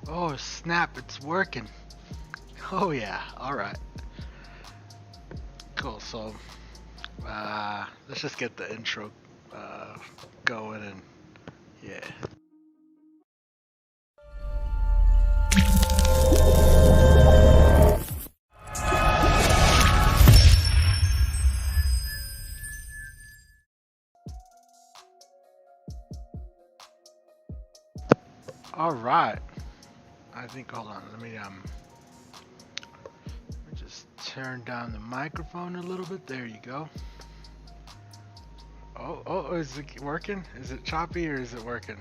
Oh snap, it's working. Oh yeah, alright. Cool, so let's just get the intro uh, going and yeah. Alright. I think hold on, let me just turn down the microphone a little bit. There you go. Oh, is it working? Is it choppy or is it working?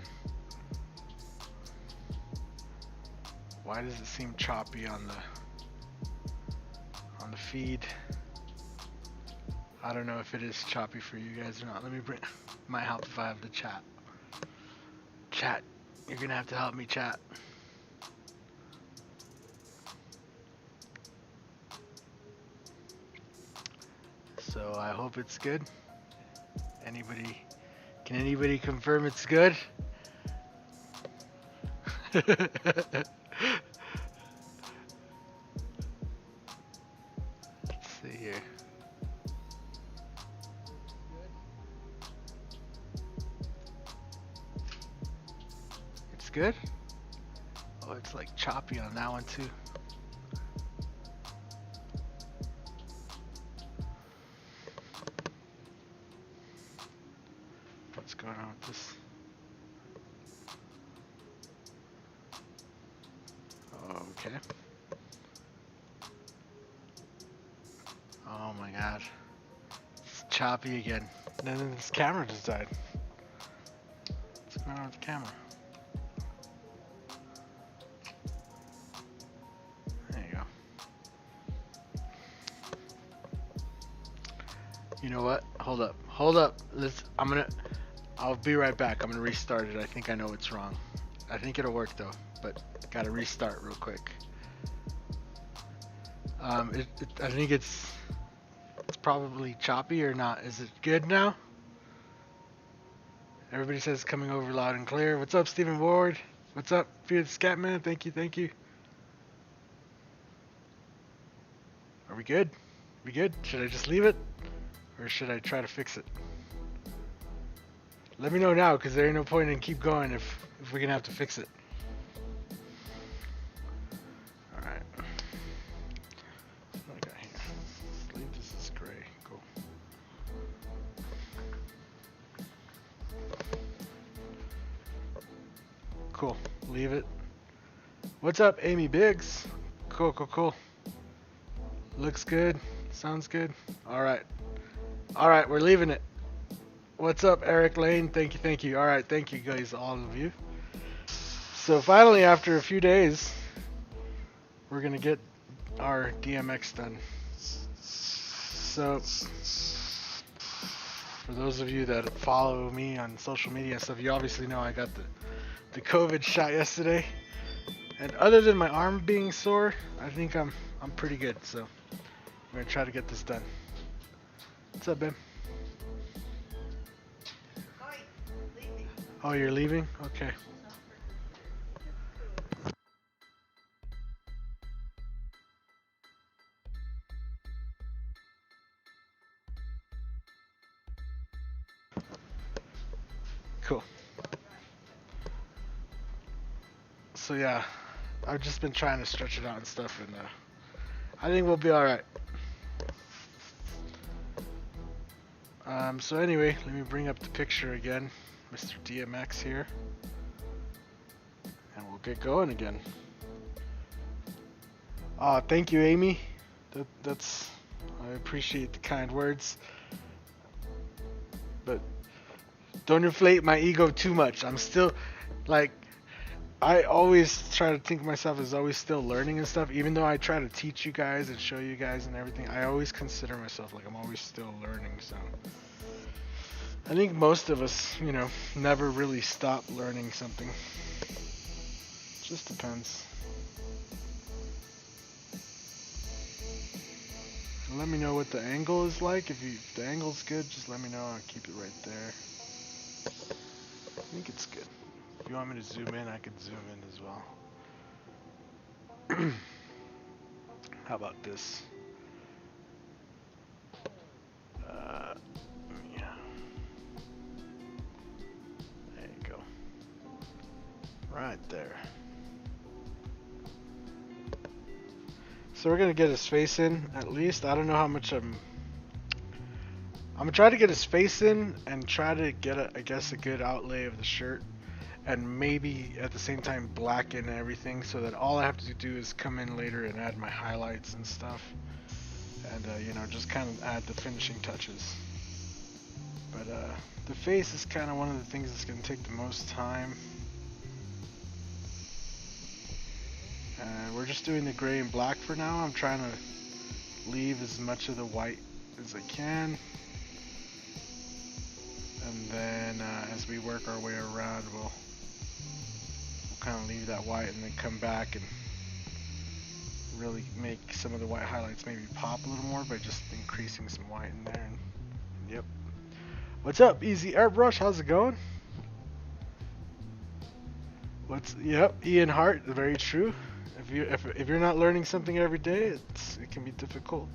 Why does it seem choppy on the feed? I don't know if it is choppy for you guys or not. Let me bring. Might help if I have the chat. Chat, you're gonna have to help me, chat. So I hope it's good. Anybody? Can anybody confirm it's good? Let's see here. It's good? Oh, it's like choppy on that one too. What's going on with this? Okay. Oh my god. It's choppy again. And then this camera just died. What's going on with the camera? There you go. You know what? Hold up. Hold up. I'll be right back. I'm gonna restart it. I think I know what's wrong. I think it'll work though, but gotta restart real quick. I think it's probably choppy or not. Is it good now? Everybody says it's coming over loud and clear. What's up, Stephen Ward? What's up, Fear the Scatman? Thank you, thank you. Are we good? We good? Should I just leave it? Or should I try to fix it? Let me know now, because there ain't no point in keep going if we're gonna have to fix it. Alright. What do I got here? Let's leave this as gray. Cool. Cool. Leave it. What's up, Amy Biggs? Cool, cool, cool. Looks good. Sounds good. Alright. Alright, we're leaving it. What's up, Eric Lane? Thank you, thank you. Alright, thank you guys, all of you. So finally, after a few days, we're gonna get our DMX done. So, for those of you that follow me on social media and stuff, you obviously know I got the COVID shot yesterday. And other than my arm being sore, I think I'm pretty good. So, I'm gonna try to get this done. What's up, babe? Oh, you're leaving? Okay. Cool. So yeah, I've just been trying to stretch it out and stuff, and I think we'll be all right. So anyway, let me bring up the picture again, Mr. DMX here, and we'll get going again. Thank you, Amy. That's I appreciate the kind words, but don't inflate my ego too much. I'm still like I always try to think of myself as always still learning and stuff. Even though I try to teach you guys and show you guys and everything, I always consider myself like I'm always still learning. So I think most of us, never really stop learning something. Just depends. Let me know what the angle is like. If the angle's good, just let me know. I'll keep it right there. I think it's good. If you want me to zoom in, I could zoom in as well. How about this? Yeah. There you go. Right there. So we're gonna get his face in at least. I don't know how much I'm gonna try to get his face in and try to get I guess a good outlay of the shirt, and maybe at the same time blacken everything so that all I have to do is come in later and add my highlights and stuff, and you know, just kind of add the finishing touches. But the face is kind of one of the things that's gonna take the most time. We're just doing the gray and black for now. I'm trying to leave as much of the white as I can. And then as we work our way around, we'll kind of leave that white and then come back and really make some of the white highlights maybe pop a little more by just increasing some white in there. And, yep. What's up, Easy Airbrush? How's it going? Yep, Ian Hart, very true. If you're not learning something every day, it can be difficult.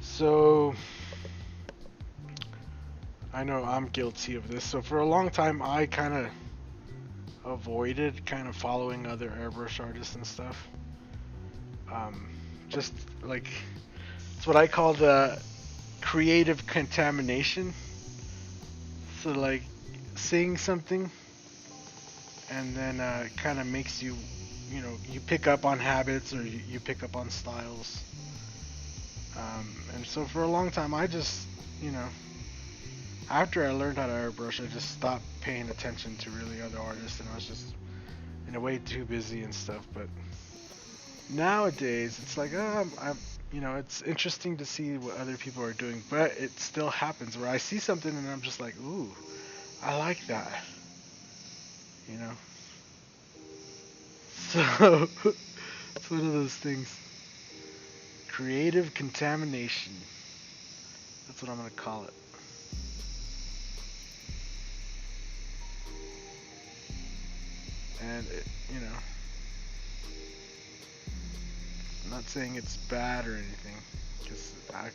So I know I'm guilty of this. So for a long time, I kind of avoided kind of following other airbrush artists and stuff. Just like, it's what I call the creative contamination. So like seeing something and then it kind of makes you, you know, you pick up on habits or you pick up on styles. And so for a long time, I just, you know, after I learned how to airbrush, I just stopped paying attention to really other artists, and I was just in a way too busy and stuff. But nowadays, it's like, you know, it's interesting to see what other people are doing, but it still happens where I see something and I'm just like, ooh, I like that, you know. So it's one of those things. Creative contamination. That's what I'm gonna call it. And it, you know, I'm not saying it's bad or anything, because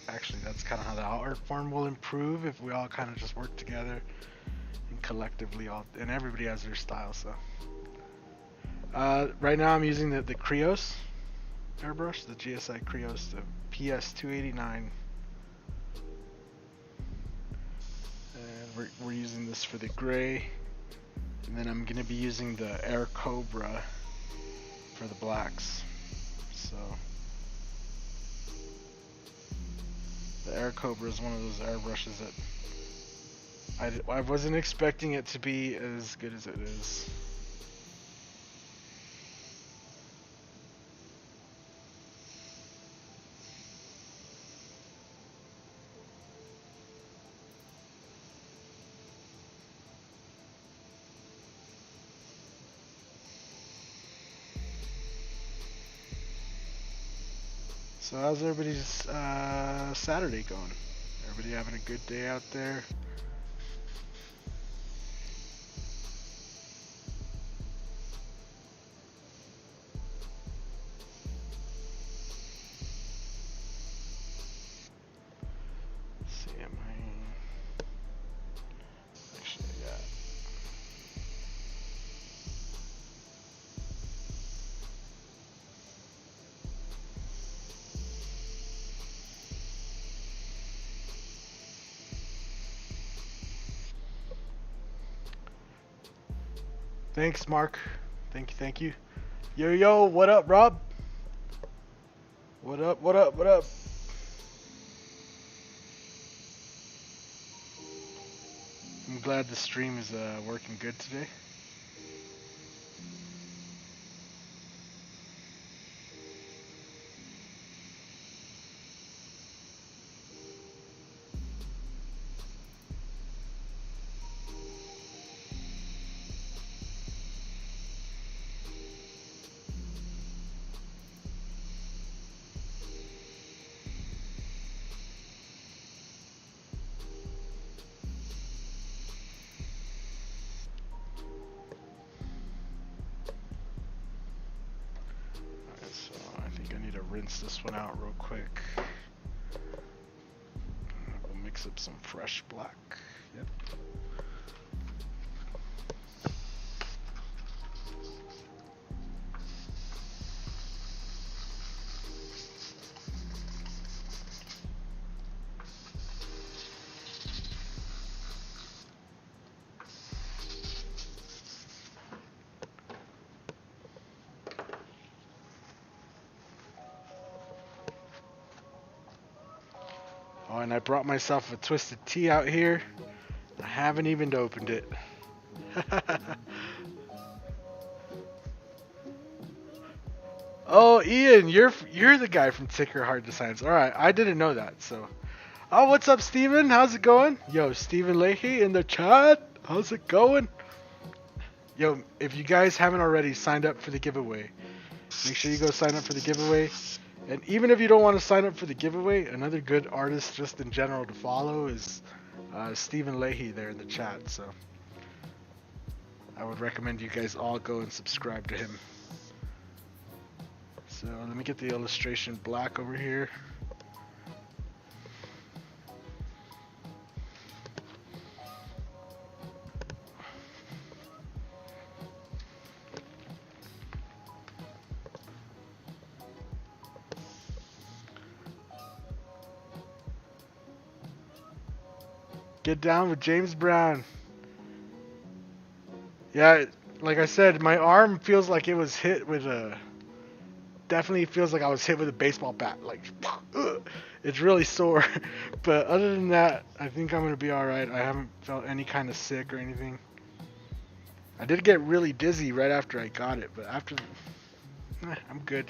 actually that's kind of how the art form will improve if we all kind of just work together and collectively and everybody has their style. So right now I'm using the Krios airbrush, the GSI Krios, the PS289, and we're using this for the gray, and then I'm gonna be using the Air Cobra for the blacks. So the Air Cobra is one of those airbrushes that I wasn't expecting it to be as good as it is. So how's everybody's Saturday going? Everybody having a good day out there? Let's see, am I... Actually, yeah. Thanks, Mark. Thank you. Yo, what up, Rob? What up? I'm glad the stream is working good today. rinse this one out real quick. We'll mix up some fresh black. Yep. Oh, and I brought myself a twisted tea out here. I haven't even opened it. Oh, Ian, you're the guy from Ticker Hard Designs. All right, I didn't know that. So, oh, what's up, Steven? How's it going? Yo, Steven Leahy in the chat. How's it going? Yo, if you guys haven't already signed up for the giveaway, make sure you go sign up for the giveaway. And even if you don't want to sign up for the giveaway, another good artist just in general to follow is Steven Leahy there in the chat. So I would recommend you guys all go and subscribe to him. So let me get the illustration black over here. Get down with James Brown. Yeah, like I said, my arm feels like it was hit with a... Definitely feels like I was hit with a baseball bat. Like, it's really sore. But other than that, I think I'm going to be alright. I haven't felt any kind of sick or anything. I did get really dizzy right after I got it, but after... I'm good.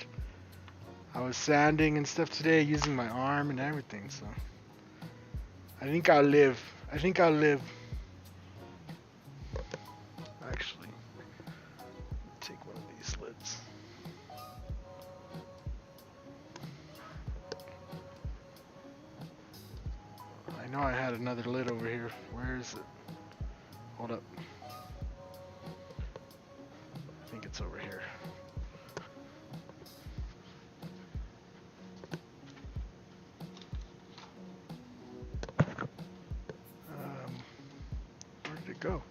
I was sanding and stuff today using my arm and everything, so... I think I'll live. I think I'll live. Actually, take one of these lids. I know I had another lid over here. Where is it? Hold up. I think it's over here. Go.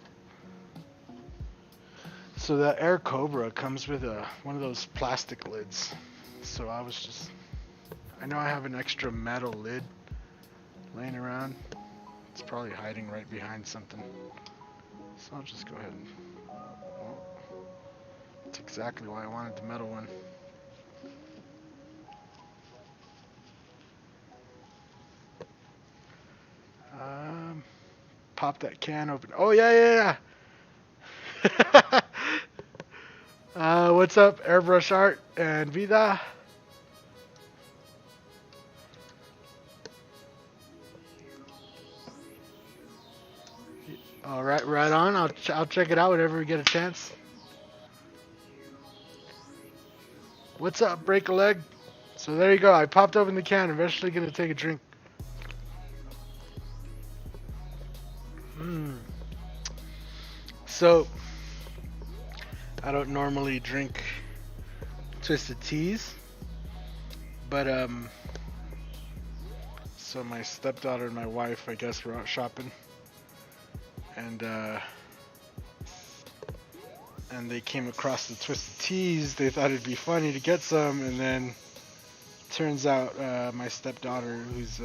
So that Air Cobra comes with one of those plastic lids. So I know I have an extra metal lid laying around. It's probably hiding right behind something. So I'll just go ahead and... Oh, that's exactly why I wanted the metal one. Pop that can open. Oh, yeah. What's up, Airbrush Art and Vida? All right, right on. I'll check it out whenever we get a chance. What's up, Break a Leg? So there you go. I popped open the can. Eventually gonna take a drink. So, I don't normally drink twisted teas, but so my stepdaughter and my wife, I guess, were out shopping, and they came across the twisted teas. They thought it'd be funny to get some, and then turns out my stepdaughter, who's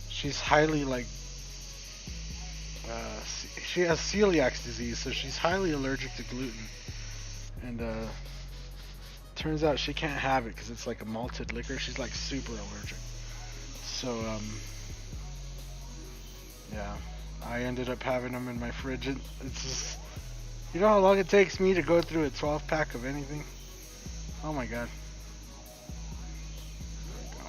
she's highly she has celiac disease, so she's highly allergic to gluten, and turns out she can't have it because it's like a malted liquor. She's like super allergic. So yeah, I ended up having them in my fridge. It's just, you know how long it takes me to go through a 12-pack of anything? Oh my god. There we go.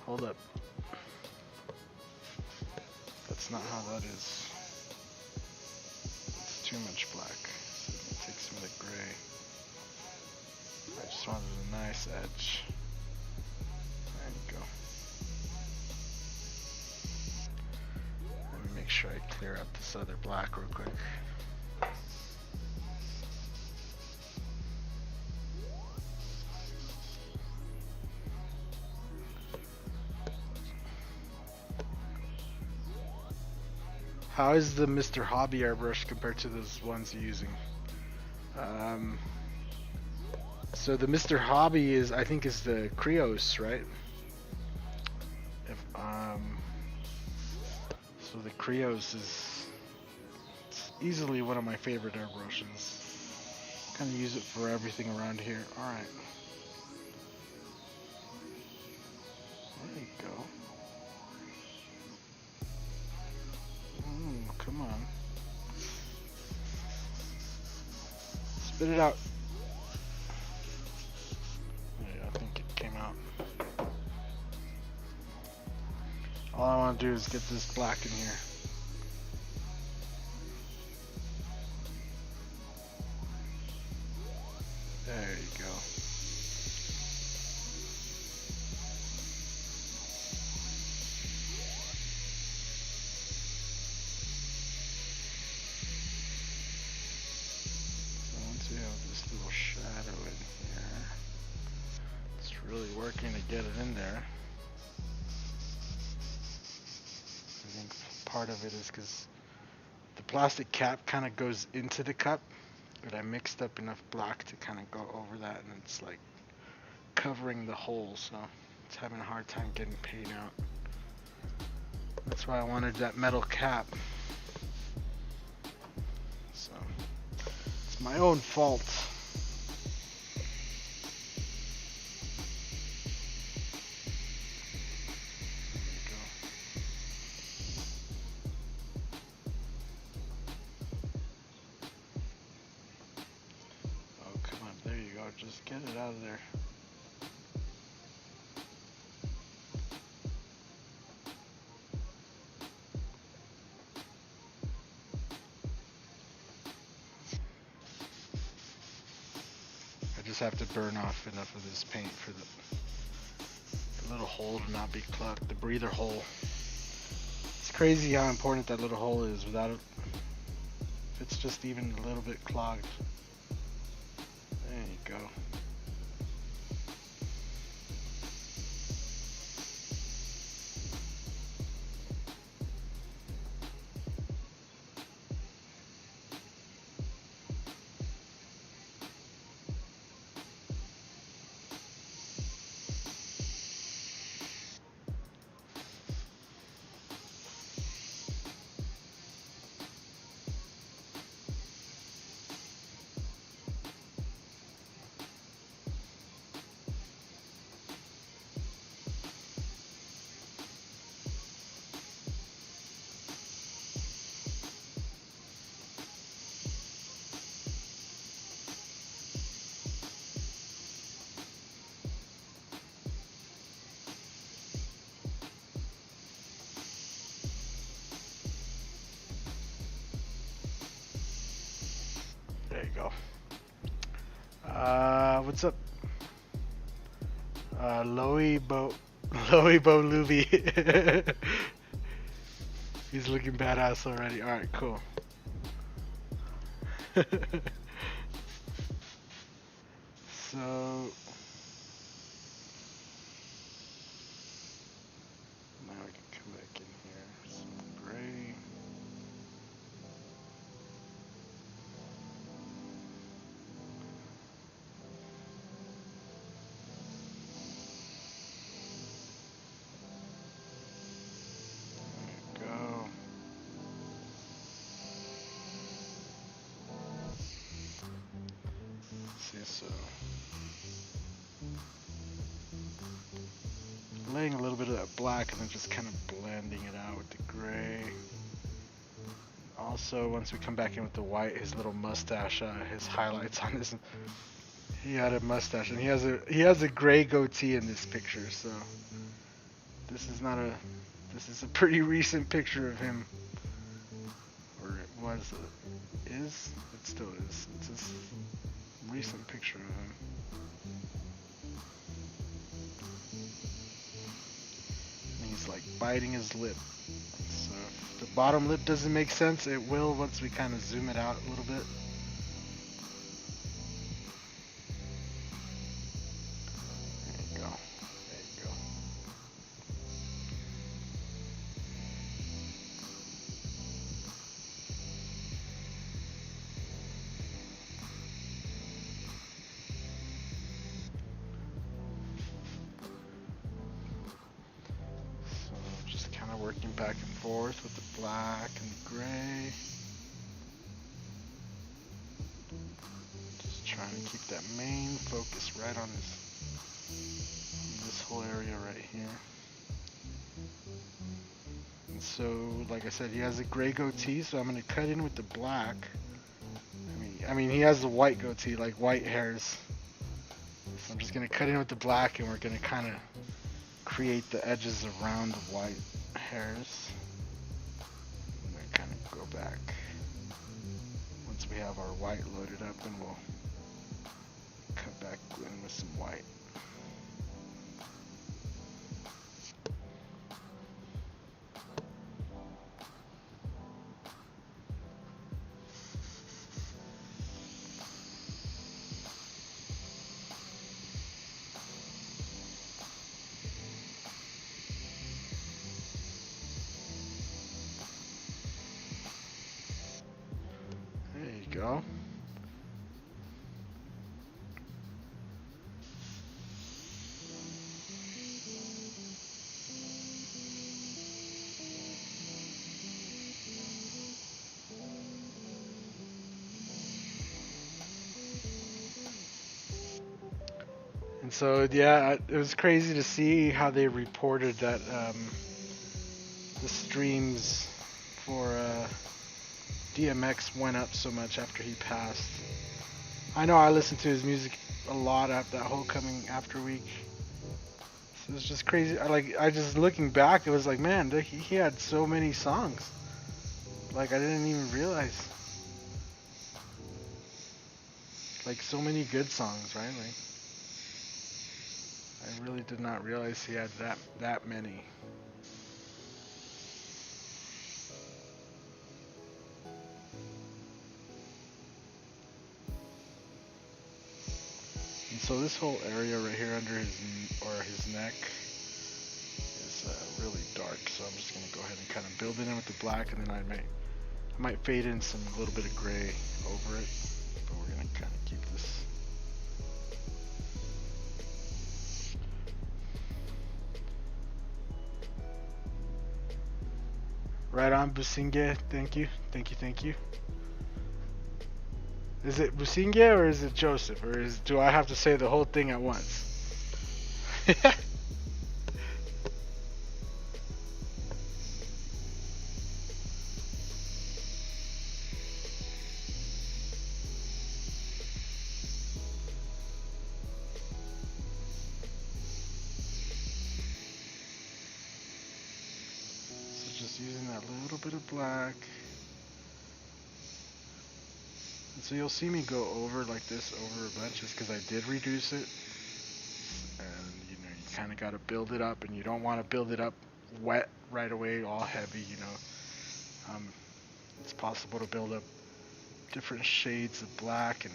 Hold up. That's not how that is. It's too much black. So I'm gonna take some of the gray. I just wanted a nice edge. There you go. Let me make sure I clear up this other black real quick. How is the Mr. Hobby airbrush compared to those ones you're using? So the Mr. Hobby is, I think, is the Krios, right? If, so the Krios is easily one of my favorite airbrushes. Kind of use it for everything around here. All right. There you go. Come on. Spit it out. Yeah, I think it came out. All I want to do is get this black in here. There you go. So once we have this little shadow in here, it's really working to get it in there. I think part of it is because the plastic cap kind of goes into the cup, but I mixed up enough black to kind of go over that, and it's like covering the hole, so it's having a hard time getting paint out. That's why I wanted that metal cap. So it's my own fault. There you go, just get it out of there. I just have to burn off enough of this paint for the little hole to not be clogged, the breather hole. It's crazy how important that little hole is. Without it, if it's just even a little bit clogged. There you go. There you go. What's up? Loey Bo Luby. He's looking badass already. Alright, cool. So now we can come back in here. Some gray. So laying a little bit of that black and then just kind of blending it out with the gray. Also, once we come back in with the white, his little mustache, his highlights on his, he had a mustache, and he has a gray goatee in this picture. So this is a pretty recent picture of him, or it was, it still is. It's a recent picture of him. And he's like biting his lip. So if the bottom lip doesn't make sense, it will once we kind of zoom it out a little bit. There you go. There you go. working back and forth with the black and the gray. Just trying to keep that main focus right on this whole area right here. And so, like I said, he has a gray goatee, so I'm going to cut in with the black. I mean, he has the white goatee, like white hairs. So I'm just going to cut in with the black, and we're going to kind of create the edges around the white hairs. I'm going to kind of go back. Once we have our white loaded up, then we'll cut back in with some white. There you go. And so, yeah, it was crazy to see how they reported that the streams for DMX went up so much after he passed. I know I listened to his music a lot at that whole coming after week. So it was just crazy. I just looking back, it was like, man, he had so many songs. Like, I didn't even realize. Like, so many good songs, right? Like, I really did not realize he had that many. And so this whole area right here under his neck is really dark. So I'm just gonna go ahead and kind of build it in with the black, and then I might fade in a little bit of gray over it. But we're gonna kind of keep this. Right on, Businge. Thank you. Is it Businge or is it Joseph? Or do I have to say the whole thing at once? Just using that little bit of black. And so you'll see me go over like this over a bunch just because I did reduce it. And you kind of got to build it up, and you don't want to build it up wet right away, all heavy, It's possible to build up different shades of black and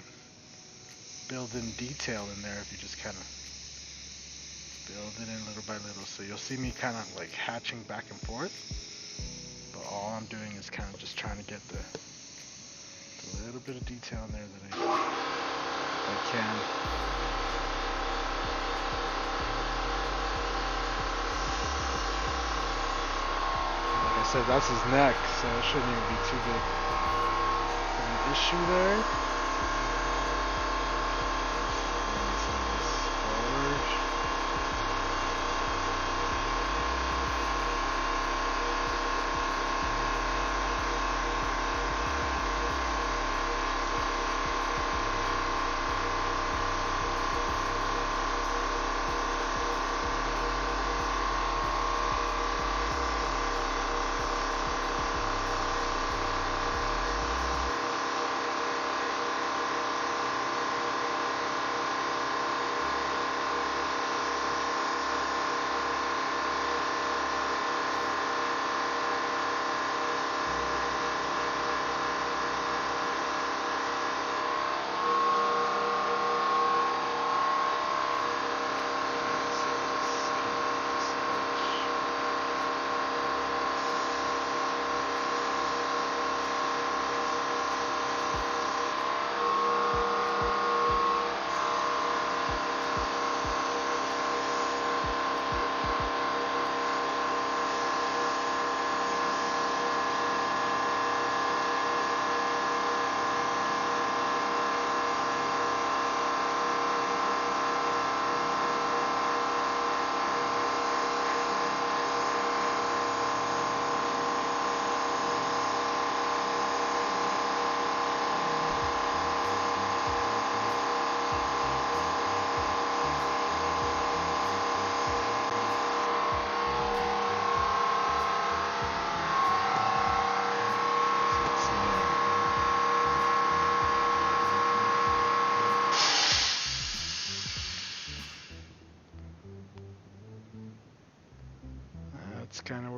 build in detail in there if you just kind of build it in little by little. So you'll see me kind of like hatching back and forth. All I'm doing is kind of just trying to get the little bit of detail in there that I can. Like I said, that's his neck, so it shouldn't even be too big of an issue there.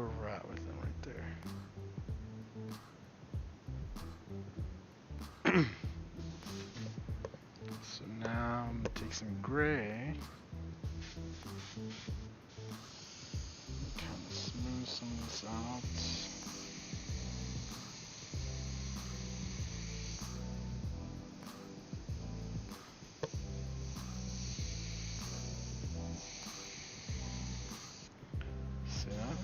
where we're at with them right there. So now I'm gonna take some gray. Kind of smooth some of this out. See that?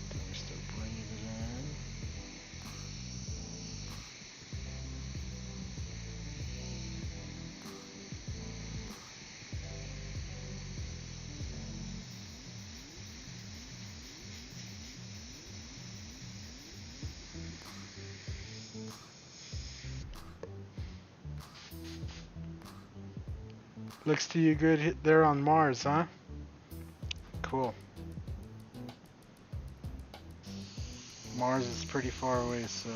Then we start bringing it in. Looks to you good there on Mars, huh? Cool. Mars is pretty far away, so.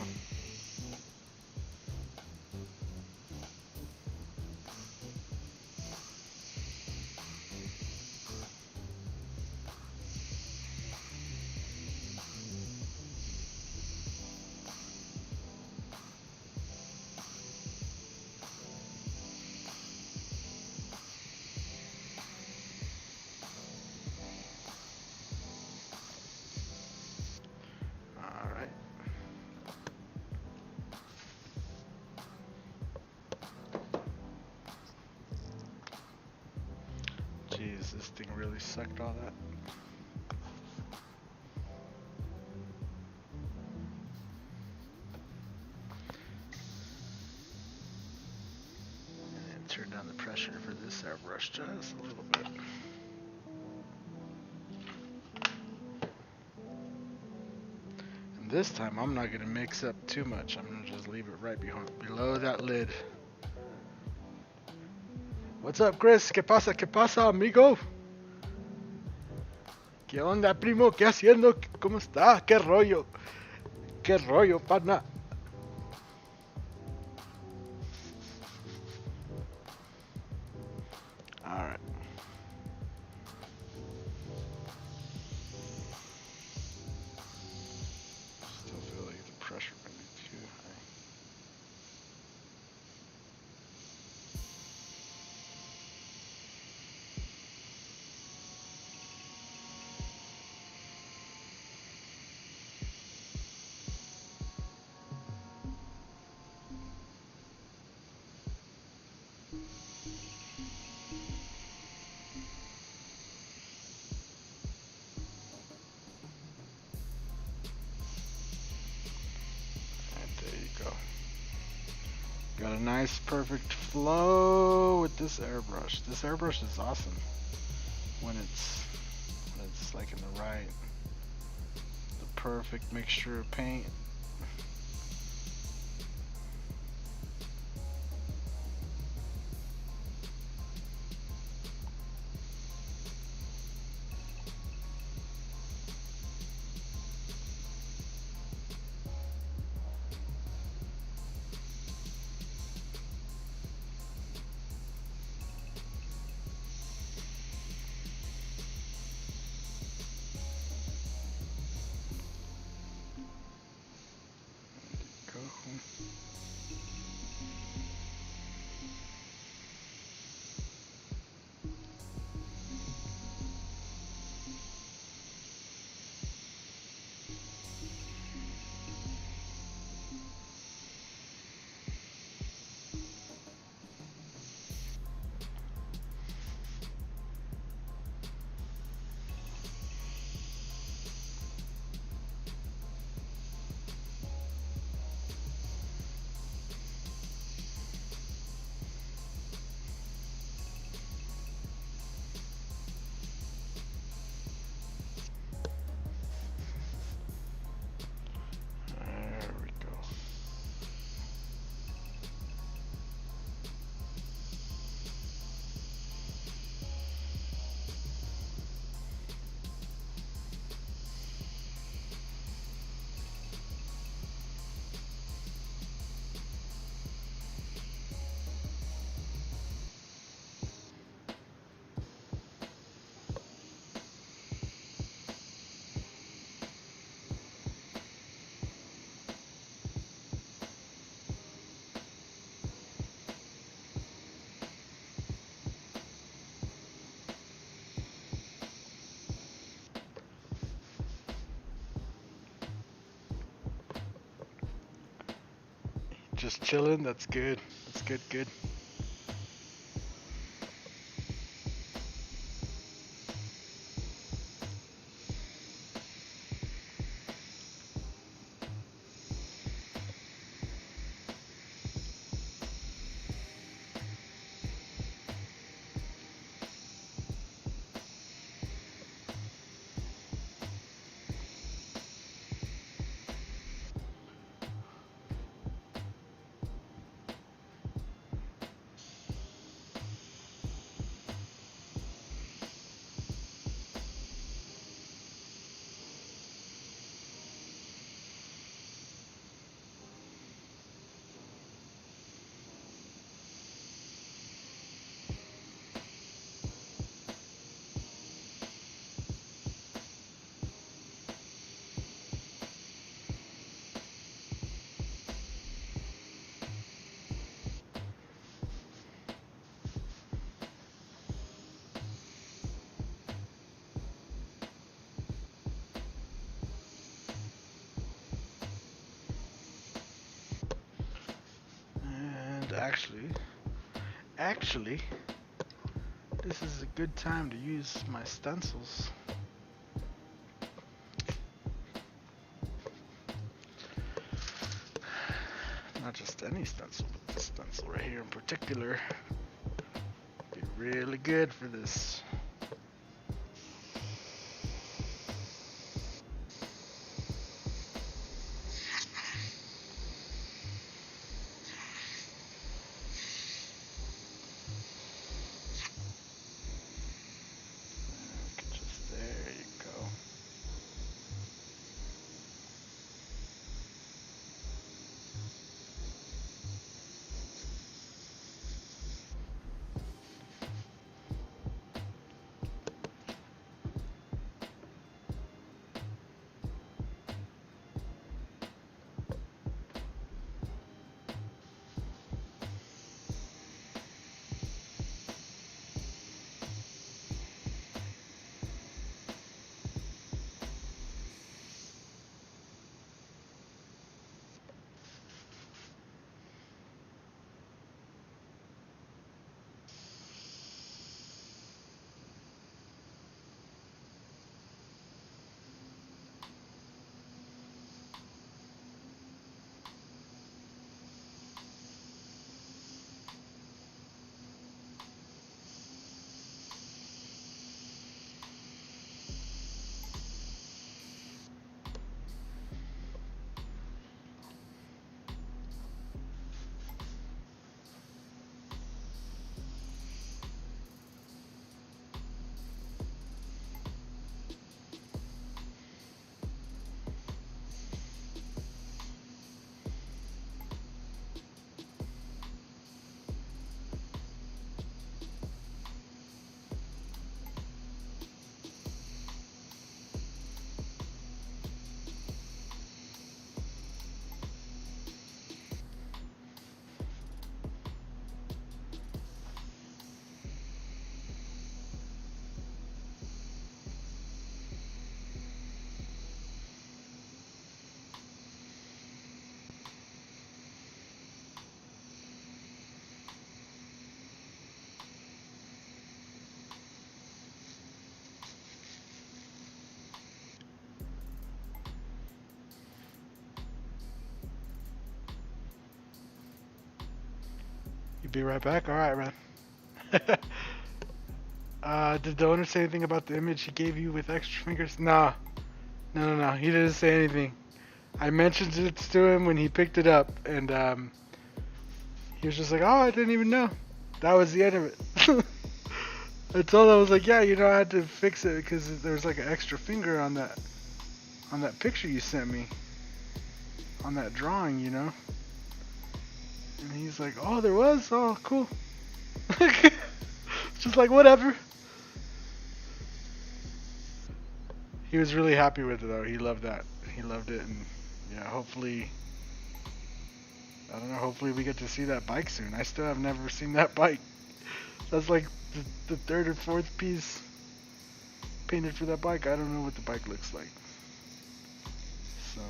Alright. Jeez, this thing really sucked all that. And turn down the pressure for this airbrush just a little bit. And this time I'm not gonna mix up too much. I'm gonna just leave it right below that lid. What's up, Chris? ¿Qué pasa, amigo? ¿Qué onda, primo? ¿Qué haciendo? ¿Cómo está? ¿Qué rollo? ¿Qué rollo, pana? Alright. Still feel like the pressure might be too high. There you go. Got a nice perfect flow with this airbrush. This airbrush is awesome when it's like in the perfect mixture of paint. Just chilling. That's good. That's good. Good. And actually, this is a good time to use my stencils. Not just any stencil, but this stencil right here in particular. Be really good for this. Just there you go. You be right back? Alright, man. Did the owner say anything about the image he gave you with extra fingers? No. No. He didn't say anything. I mentioned it to him when he picked it up, and he was just like, "Oh, I didn't even know." That was the end of it. I told him, I was like, "Yeah, you know, I had to fix it because there was like an extra finger on that picture you sent me, on that drawing, you know." And he's like, "Oh, there was? Oh, cool." Just like, whatever. He was really happy with it though. He loved that. He loved it, and yeah, hopefully, I don't know, hopefully we get to see that bike soon. I still have never seen that bike. That's like the third or fourth piece painted for that bike. I don't know what the bike looks like. So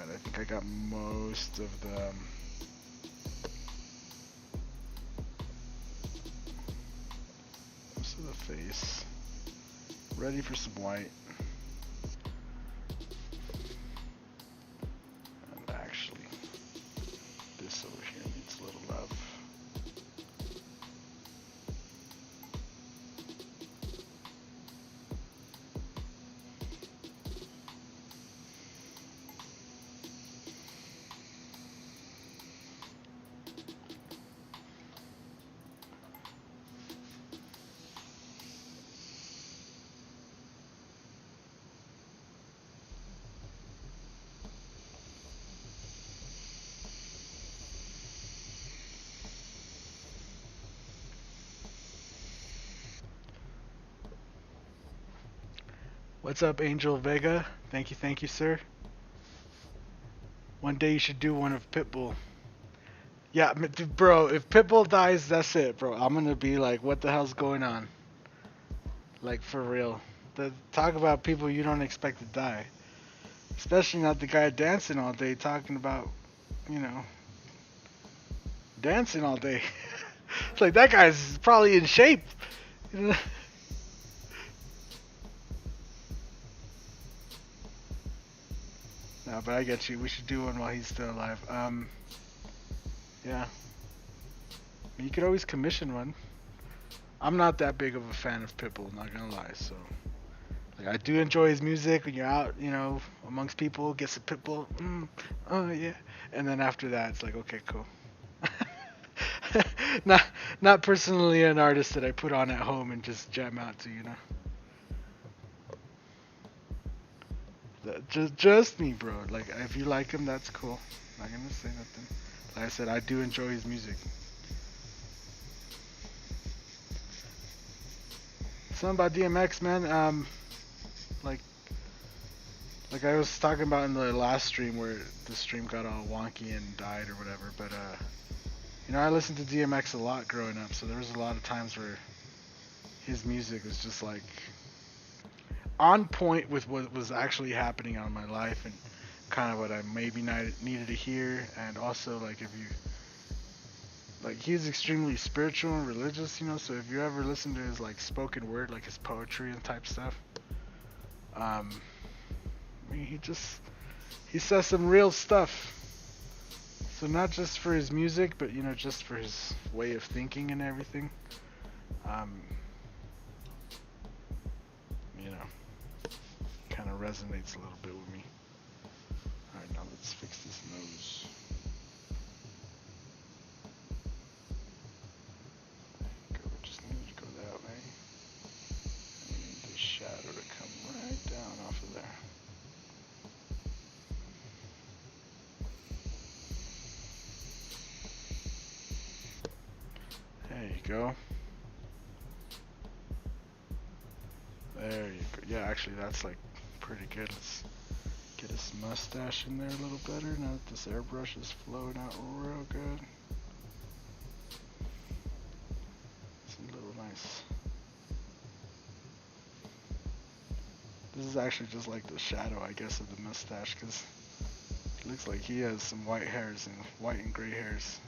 I think I got most of the face. Ready for some white. And actually, this over here needs a little love. What's up, Angel Vega? Thank you, sir. One day you should do one of Pitbull. Yeah, bro, if Pitbull dies, that's it, bro. I'm gonna be like, what the hell's going on? Like, for real. Talk about people you don't expect to die. Especially not the guy dancing all day, talking about, you know, dancing all day. It's like, that guy's probably in shape. You know? No, but I get you. We should do one while he's still alive. Yeah. You could always commission one. I'm not that big of a fan of Pitbull, not gonna lie. So, like, I do enjoy his music when you're out, you know, amongst people, get some Pitbull. Oh yeah. And then after that, it's like, okay, cool. not personally an artist that I put on at home and just jam out to, you know. Just me, bro. Like, if you like him, that's cool. Not gonna say nothing. Like I said, I do enjoy his music. Something about DMX, man. Like I was talking about in the last stream where the stream got all wonky and died or whatever. But you know, I listened to DMX a lot growing up, so there was a lot of times where his music was just like on point with what was actually happening on my life and kind of what I maybe needed to hear. And also, like, if you like, he's extremely spiritual and religious, you know, so if you ever listen to his like spoken word, like his poetry and type stuff, I mean, he says some real stuff. So not just for his music, but, you know, just for his way of thinking and everything. You know, kind of resonates a little bit with me. Alright, now let's fix this nose. There you go, just need to go that way. And we need the shadow to come right down off of there. There you go. There you go. Yeah, actually that's like pretty good. Let's get his mustache in there a little better now that this airbrush is flowing out real good. It's a little nice. This is actually just like the shadow, I guess, of the mustache, because it looks like he has some white hairs and white and gray hairs.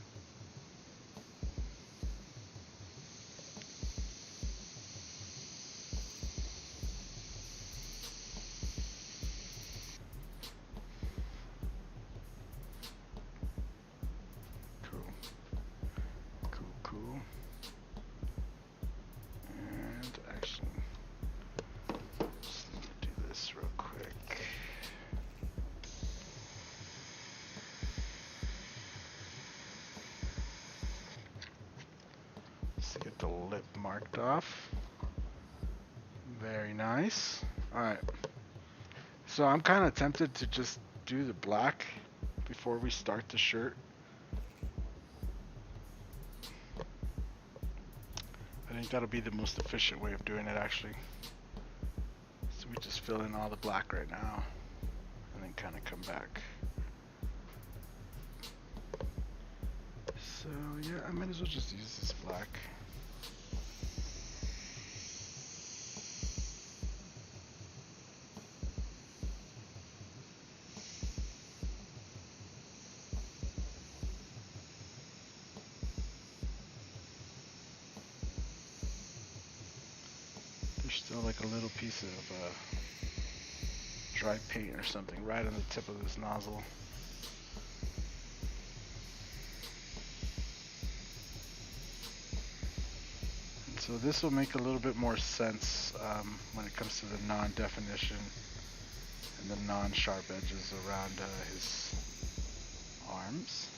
Get the lip marked off. Very nice. Alright. So I'm kind of tempted to just do the black before we start the shirt. I think that'll be the most efficient way of doing it, actually. So we just fill in all the black right now and then kind of come back. So yeah, I might as well just use this black. There's still like a little piece of dry paint or something right on the tip of this nozzle. And so this will make a little bit more sense when it comes to the non-definition and the non-sharp edges around his arms.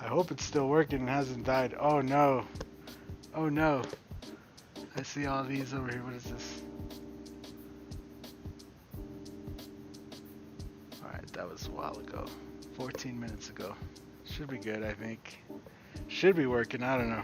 I hope it's still working and hasn't died. Oh no. Oh no. I see all these over here. What is this? Alright, that was a while ago. 14 minutes ago. Should be good, I think. Should be working. I don't know.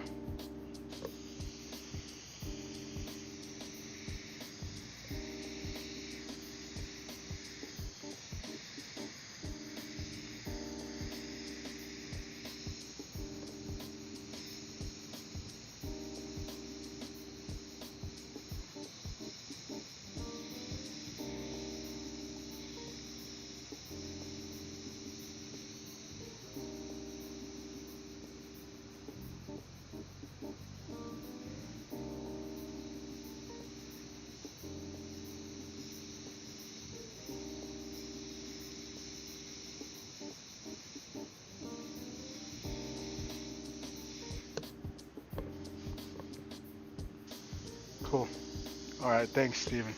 Cool. Alright, thanks, Steven.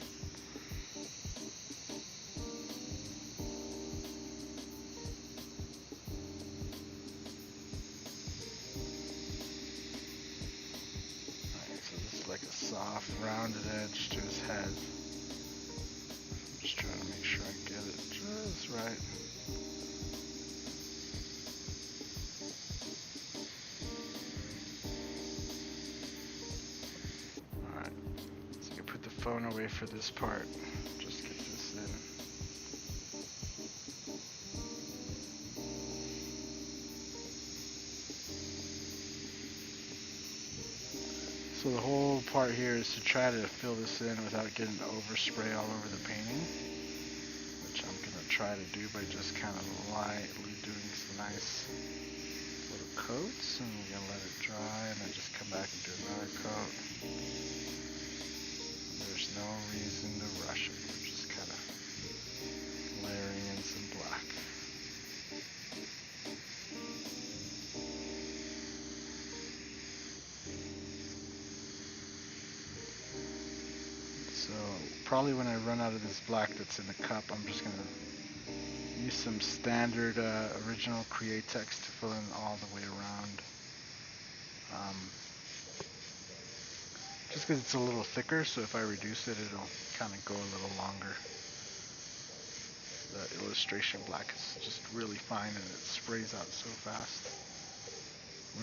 Alright, so this is like a soft, rounded edge to his head. I'm just trying to make sure I get it just right. Alright, so you can put the phone away for this part. Just get this in. So the whole part here is to try to fill this in without getting overspray all over the painting, which I'm going to try to do by just kind of lightly doing some nice little coats, and we're going to let it dry and then just come back and do another coat. There's no reason to rush it. We're just kind of layering in some black. So probably when I run out of this black that's in the cup, I'm just going to use some standard original Createx to fill in all the way around. Just because it's a little thicker, so if I reduce it, it'll kind of go a little longer. The illustration black is just really fine and it sprays out so fast.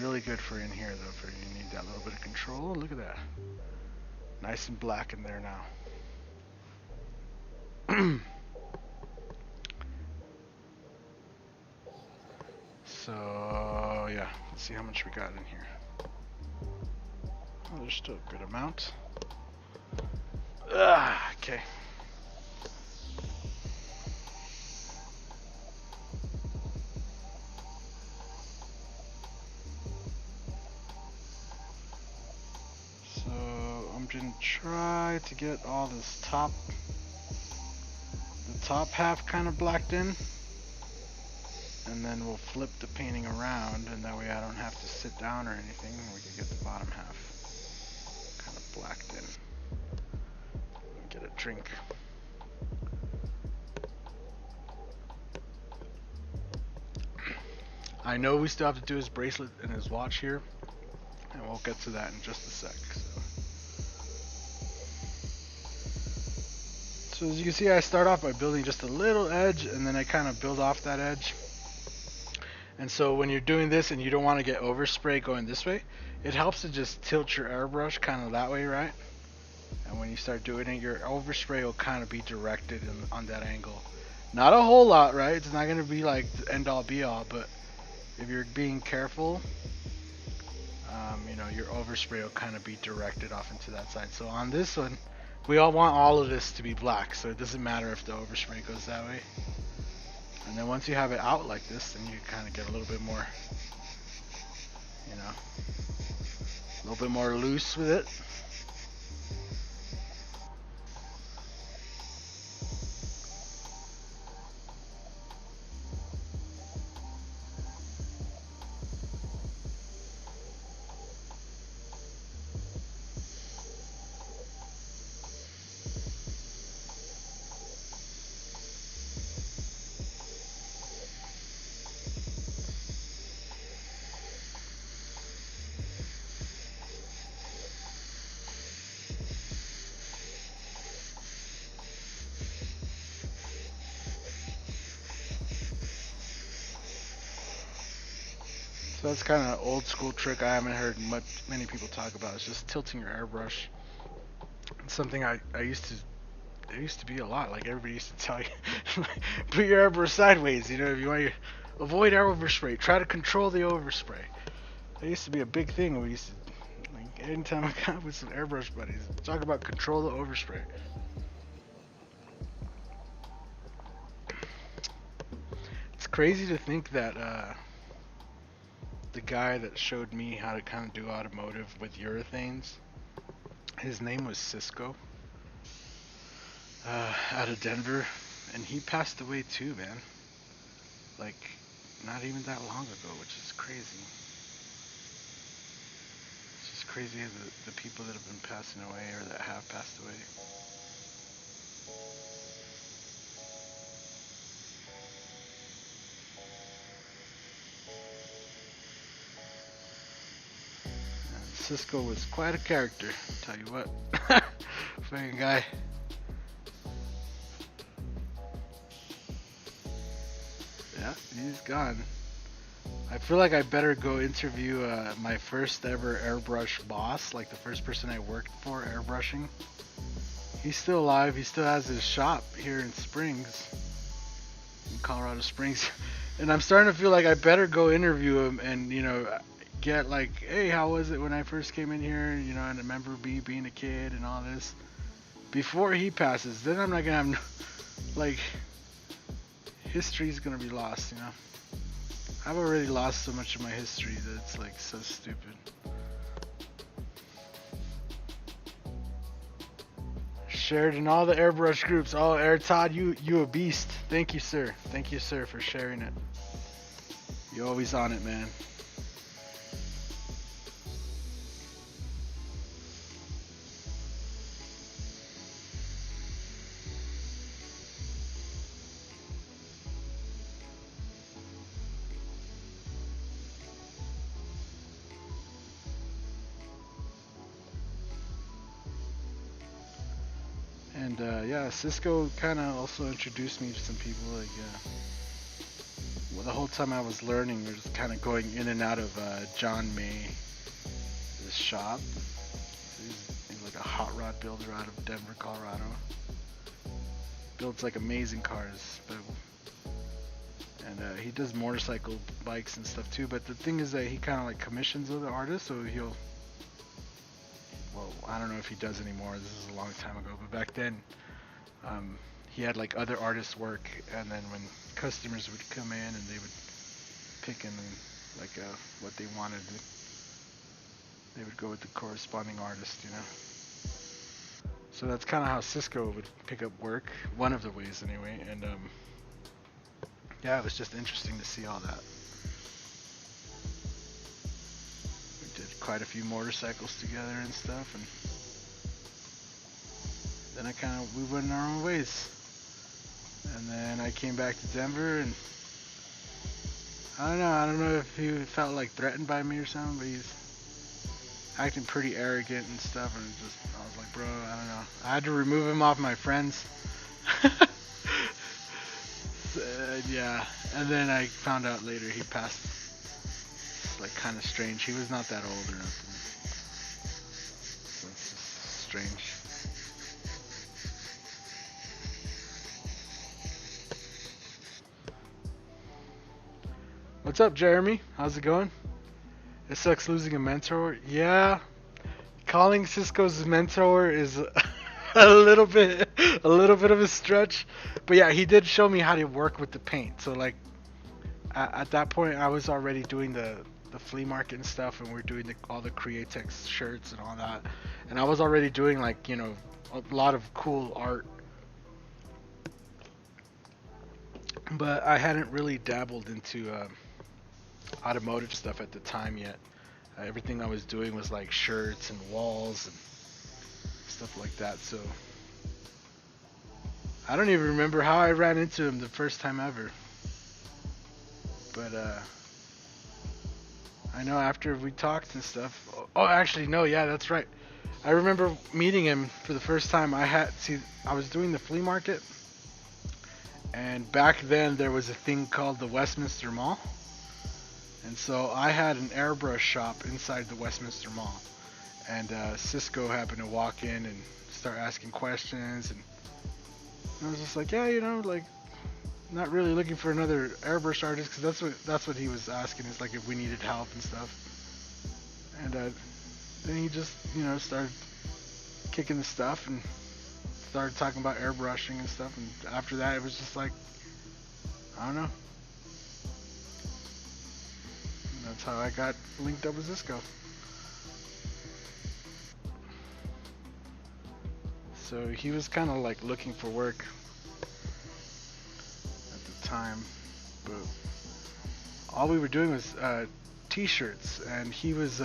Really good for in here though, for you need that little bit of control. Look at that. Nice and black in there now. So yeah, let's see how much we got in here. Oh, there's still a good amount. Okay. So I'm gonna try to get all this the top half kind of blacked in, and then we'll flip the painting around, and that way I don't have to sit down or anything. We can get the bottom half kind of blacked in. Get a drink. I know we still have to do his bracelet and his watch here, and we'll get to that in just a sec. So as you can see, I start off by building just a little edge, and then I kind of build off that edge. And so when you're doing this and you don't want to get overspray going this way, it helps to just tilt your airbrush kind of that way, right? And when you start doing it, your overspray will kind of be directed on that angle. Not a whole lot, right? It's not going to be like the end all be all, but if you're being careful, your overspray will kind of be directed off into that side. So on this one, we all want all of this to be black, so it doesn't matter if the overspray goes that way. And then once you have it out like this, then you kind of get a little bit more, a little bit more loose with it. So that's kind of an old school trick I haven't heard many people talk about. It's just tilting your airbrush. It's something I used to. There used to be a lot. Like everybody used to tell you, put your airbrush sideways. If you want to avoid overspray, try to control the overspray. That used to be a big thing. We used to, like, anytime I got with some airbrush buddies, talk about control the overspray. It's crazy to think that the guy that showed me how to kind of do automotive with urethanes, his name was Cisco, out of Denver, and he passed away too, man. Like, not even that long ago, which is crazy. It's just crazy the people that have been passing away or that have passed away. Cisco was quite a character, tell you what. Fucking guy. Yeah, he's gone. I feel like I better go interview my first ever airbrush boss, like the first person I worked for airbrushing. He's still alive. He still has his shop here in Springs, in Colorado Springs. And I'm starting to feel like I better go interview him and, get like, hey, how was it when I first came in here? And I remember being a kid and all this. Before he passes, then I'm not gonna have history's gonna be lost, I've already lost so much of my history that it's like so stupid. Shared in all the airbrush groups. Oh, Air Todd, you a beast. Thank you, sir. Thank you, sir, for sharing it. You're always on it, man. And yeah, Cisco kind of also introduced me to some people. Like, the whole time I was learning, we were just kind of going in and out of John May, this shop. He's like a hot rod builder out of Denver, Colorado. Builds like amazing cars, and he does motorcycle bikes and stuff too. But the thing is that he kind of like commissions other artists, so well, I don't know if he does anymore. This is a long time ago, but back then, he had like other artists work, and then when customers would come in and they would pick in like what they wanted, they would go with the corresponding artist, So that's kind of how Cisco would pick up work, one of the ways anyway. And yeah, it was just interesting to see all that. Quite a few motorcycles together and stuff, and then we went our own ways. And then I came back to Denver, and I don't know if he felt like threatened by me or something, but he's acting pretty arrogant and stuff, and I was like, bro, I don't know. I had to remove him off my friends. Yeah, and then I found out later he passed. Like kind of strange. He was not that old or nothing. So it's just strange. What's up, Jeremy? How's it going? It sucks losing a mentor. Yeah, calling Cisco's mentor is a little bit of a stretch. But yeah, he did show me how to work with the paint. So like at that point, I was already doing the flea market and stuff, and we're doing all the Createx shirts and all that. And I was already doing like a lot of cool art, but I hadn't really dabbled into automotive stuff at the time yet. Everything I was doing was like shirts and walls and stuff like that. So I don't even remember how I ran into him the first time ever. But I know after we talked and stuff. Oh, actually, no, yeah, that's right. I remember meeting him for the first time. I was doing the flea market, and back then there was a thing called the Westminster Mall. And so I had an airbrush shop inside the Westminster Mall. And Cisco happened to walk in and start asking questions. And I was just like, yeah, like, not really looking for another airbrush artist, because that's what he was asking, is like if we needed help and stuff. And then he just started kicking the stuff and started talking about airbrushing and stuff. And after that, it was just like, I don't know. And that's how I got linked up with Cisco. So he was kind of like looking for work time, but all we were doing was t-shirts, and he was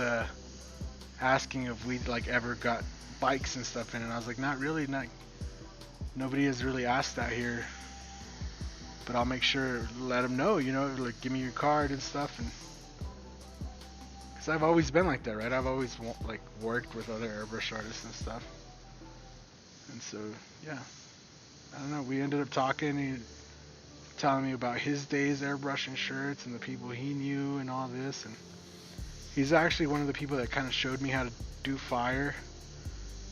asking if we'd like ever got bikes and stuff in, and I was like, not really, nobody has really asked that here, but I'll make sure let him know, like give me your card and stuff. And because I've always been like that, right? I've always like worked with other airbrush artists and stuff, and so yeah, I don't know, we ended up talking, telling me about his days airbrushing shirts and the people he knew and all this. And he's actually one of the people that kind of showed me how to do fire.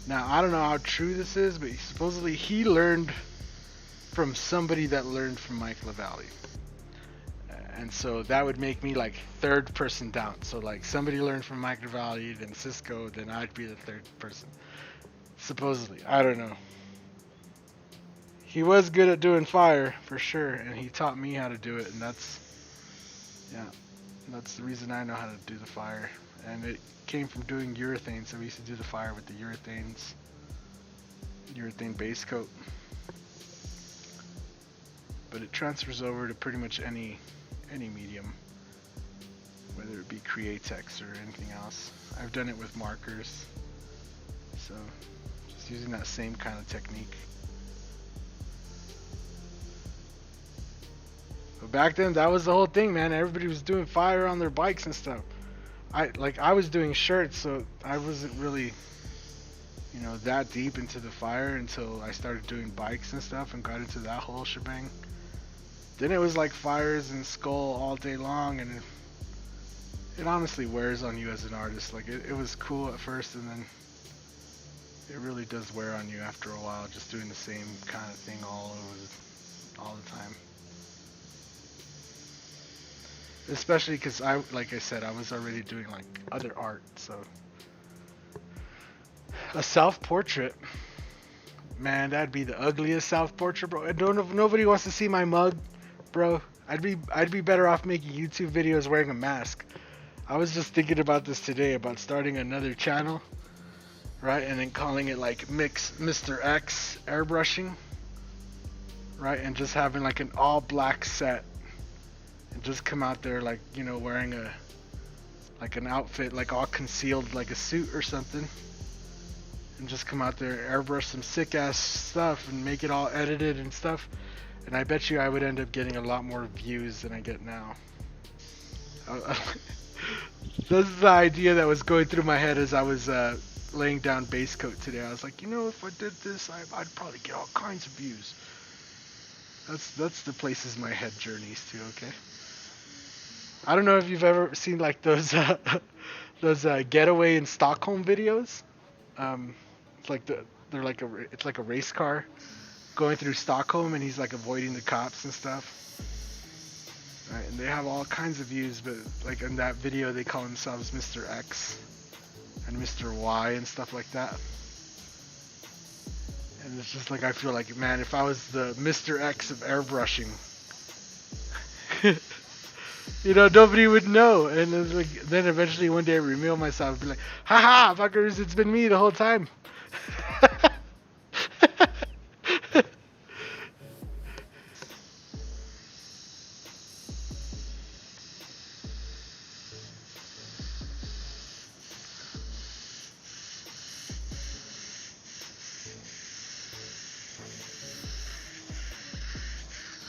Now, I don't know how true this is, but supposedly he learned from somebody that learned from Mike LaValle. And so that would make me like third person down. So like somebody learned from Mike LaValle, then Cisco, then I'd be the third person. Supposedly. I don't know. He was good at doing fire, for sure, and he taught me how to do it, and that's the reason I know how to do the fire. And it came from doing urethane, so we used to do the fire with the urethane base coat. But it transfers over to pretty much any medium, whether it be Createx or anything else. I've done it with markers, so just using that same kind of technique. But back then, that was the whole thing, man. Everybody was doing fire on their bikes and stuff. I was doing shirts, so I wasn't really, that deep into the fire until I started doing bikes and stuff and got into that whole shebang. Then it was like fires and skull all day long, and it honestly wears on you as an artist. Like it was cool at first, and then it really does wear on you after a while, just doing the same kind of thing all the time. Especially because like I said, I was already doing like other art, so a self-portrait, man, that'd be the ugliest self-portrait, bro. Nobody wants to see my mug, bro. I'd be better off making YouTube videos wearing a mask. I was just thinking about this today, about starting another channel, right, and then calling it like Mr. X airbrushing, right, and just having like an all black set. And just come out there like, wearing an outfit like all concealed like a suit or something, and just come out there, airbrush some sick ass stuff and make it all edited and stuff, and I bet you I would end up getting a lot more views than I get now. This is the idea that was going through my head as I was laying down base coat today. I was like, if I did this, I'd probably get all kinds of views. That's the places my head journeys to, okay? I don't know if you've ever seen like those getaway in Stockholm videos. It's like it's like a race car going through Stockholm, and he's like avoiding the cops and stuff. Right, and they have all kinds of views, but like in that video they call themselves Mr. X and Mr. Y and stuff like that. And it's just like, I feel like, man, if I was the Mr. X of airbrushing, you know, nobody would know. And it's like, then eventually one day I reveal myself and be like, haha, fuckers, it's been me the whole time.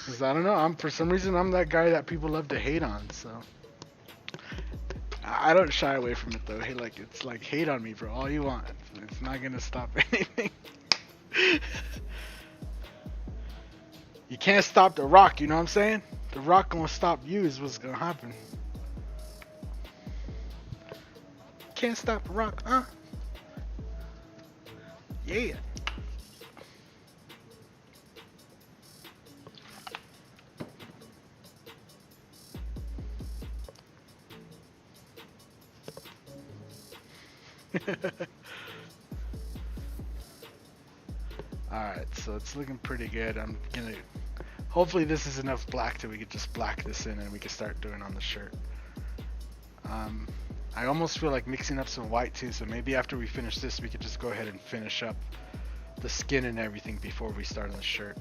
Cause I don't know, for some reason I'm that guy that people love to hate on, so I don't shy away from it though. Hey, like, it's like, hate on me, bro, all you want. It's not gonna stop anything. You can't stop the rock, you know what I'm saying? The rock gonna stop you is what's gonna happen. Can't stop the rock, huh? Yeah. Alright, so it's looking pretty good. I'm gonna... Hopefully this is enough black that we could just black this in and we can start doing on the shirt. I almost feel like mixing up some white too, so maybe after we finish this we could just go ahead and finish up the skin and everything before we start on the shirt.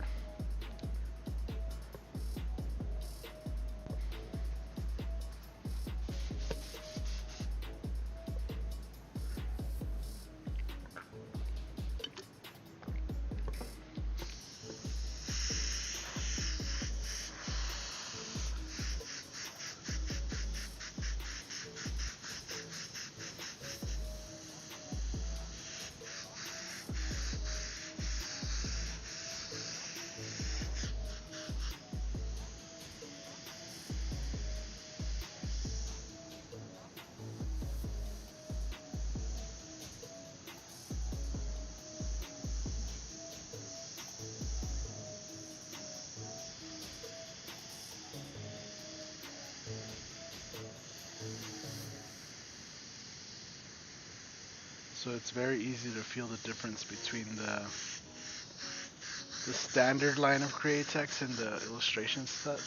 So it's very easy to feel the difference between the standard line of create text and the illustration set.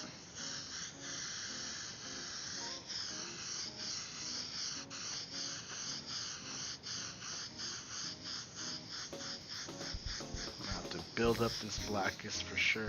I have to build up this blackest for sure.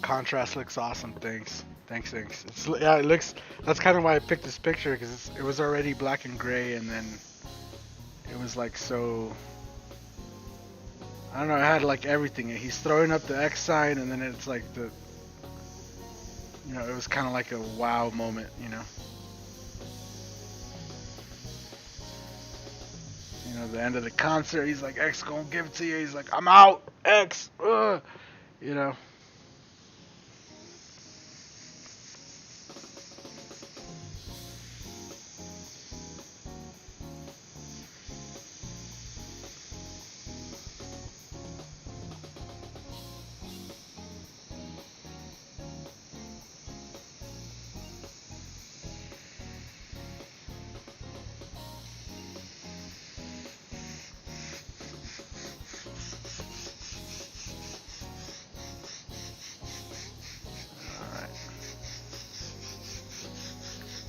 Contrast looks awesome. Thanks. Yeah, it looks. That's kind of why I picked this picture, because it was already black and gray, and then it was like so. I don't know. It had like everything. He's throwing up the X sign, and then it's like the. You know, it was kind of like a wow moment. You know. You know, the end of the concert, he's like, X gonna give it to you. He's like, I'm out, X. You know.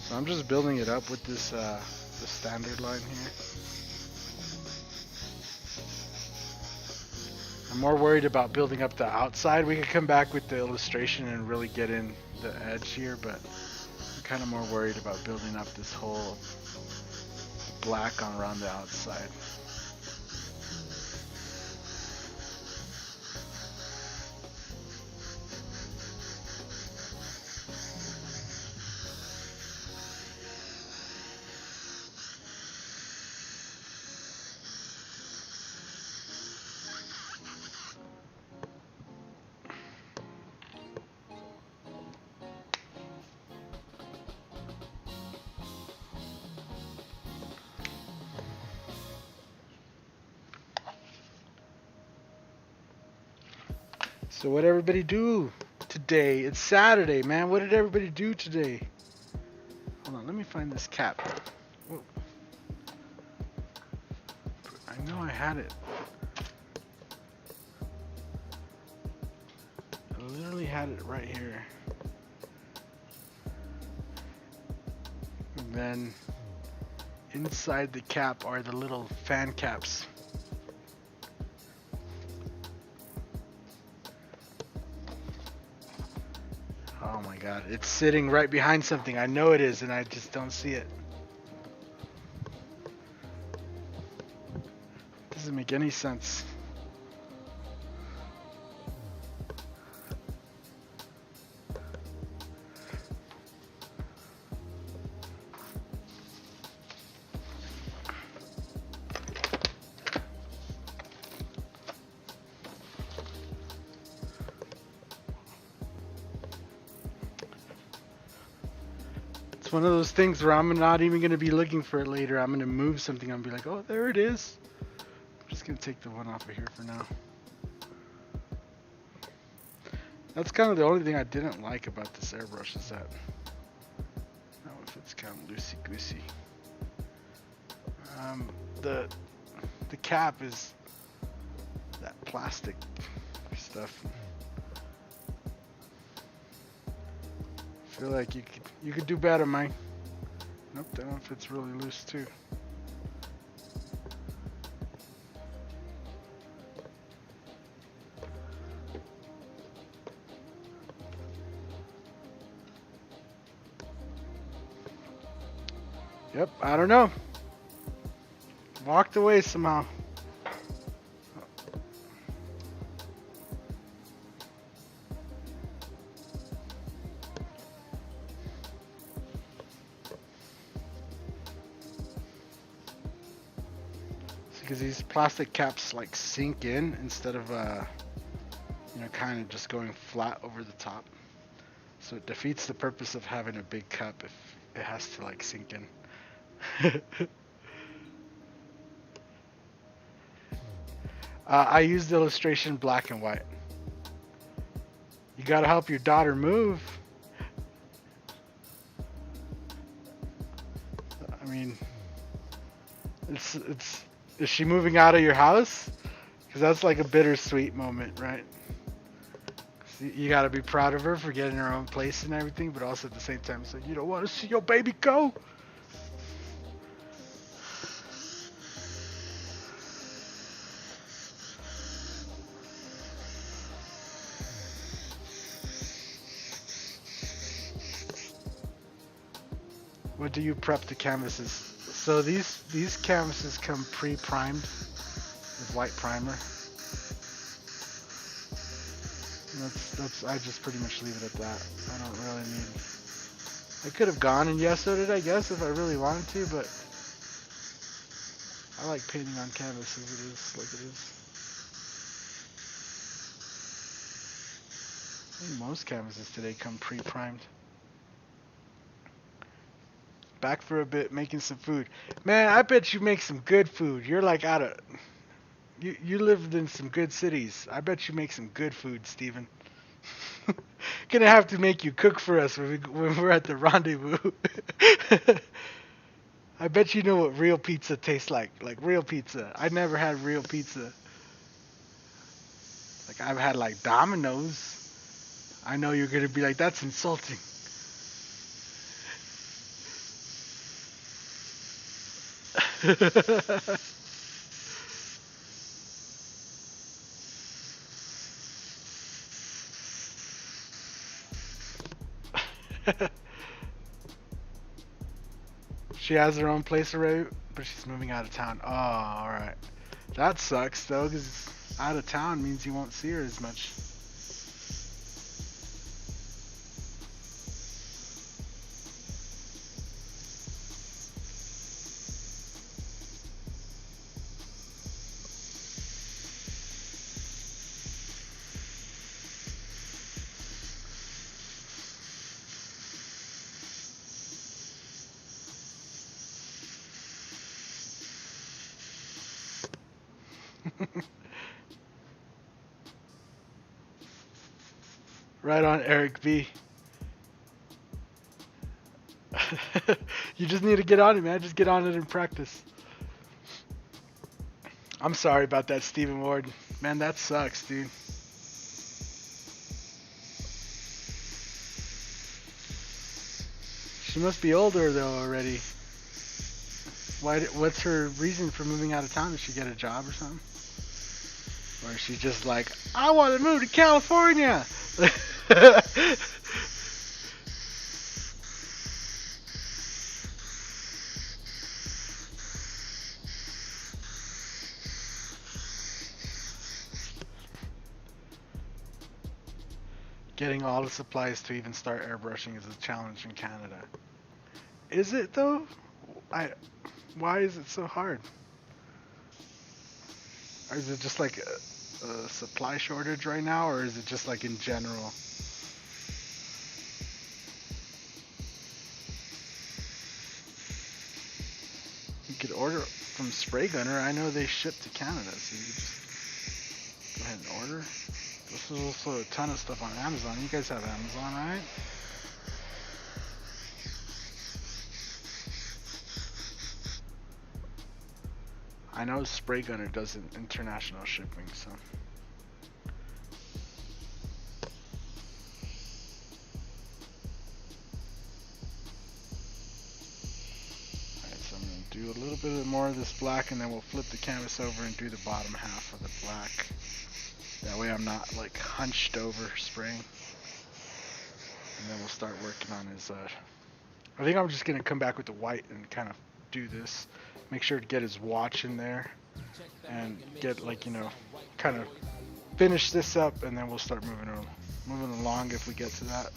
So I'm just building it up with this the standard line here. I'm more worried about building up the outside. We could come back with the illustration and really get in the edge here, but I'm kind of more worried about building up this whole black on around the outside. So what everybody do today? It's Saturday, man. What did everybody do today? Hold on, let me find this cap. Whoa. I know I had it. I literally had it right here. And then inside the cap are the little fan caps. Oh my god, it's sitting right behind something. I know it is, and I just don't see it. Doesn't make any sense. It's one of those things where I'm not even going to be looking for it later. I'm going to move something. I'm going to be like, oh, there it is. I'm just going to take the one off of here for now. That's kind of the only thing I didn't like about this airbrush is that if it's kind of loosey-goosey. The cap is that plastic stuff. I feel like you could do better, man. Nope, that one fits really loose too. Yep, I don't know. Walked away somehow. Because these plastic caps like sink in instead of kind of just going flat over the top. So it defeats the purpose of having a big cup if it has to like sink in. I used the illustration black and white. You gotta help your daughter move. I mean, is she moving out of your house? Because that's like a bittersweet moment, right? You gotta be proud of her for getting her own place and everything, but also at the same time, so you don't want to see your baby go. What do you prep the canvases? So these canvases come pre-primed with white primer. That's I just pretty much leave it at that. I don't really need. I could have gone and yesoed it, I guess, if I really wanted to, but I like painting on canvas as it is, like it is. I think most canvases today come pre-primed. Back for a bit, making some food. Man, I bet you make some good food. You're like out of... You lived in some good cities. I bet you make some good food, Steven. Gonna have to make you cook for us when we're at the rendezvous. I bet you know what real pizza tastes like real pizza. I never had real pizza. Like I've had like Domino's. I know you're gonna be like, that's insulting. She has her own place already, but she's moving out of town. Oh, alright. That sucks though, because out of town means you won't see her as much. Right on, Eric B. You just need to get on it, man. Just get on it and practice. I'm sorry about that, Stephen Ward. Man, that sucks, dude. She must be older though already. What's her reason for moving out of town? Did she get a job or something? Or is she just like, I want to move to California? Getting all the supplies to even start airbrushing is a challenge in Canada. Is it though? Why is it so hard? Or is it just like a supply shortage right now, or is it just like in general? You could order from Spray Gunner. I know they ship to Canada, so you could just go ahead and order. This is also a ton of stuff on Amazon. You guys have Amazon, right? I know Spray Gunner does international shipping, so. Alright, so I'm going to do a little bit more of this black, and then we'll flip the canvas over and do the bottom half of the black. That way I'm not like hunched over spraying. And then we'll start working on his, I think I'm just going to come back with the white and kind of do this. Make sure to get his watch in there. And get like, you know, kind of finish this up, and then we'll start moving along if we get to that.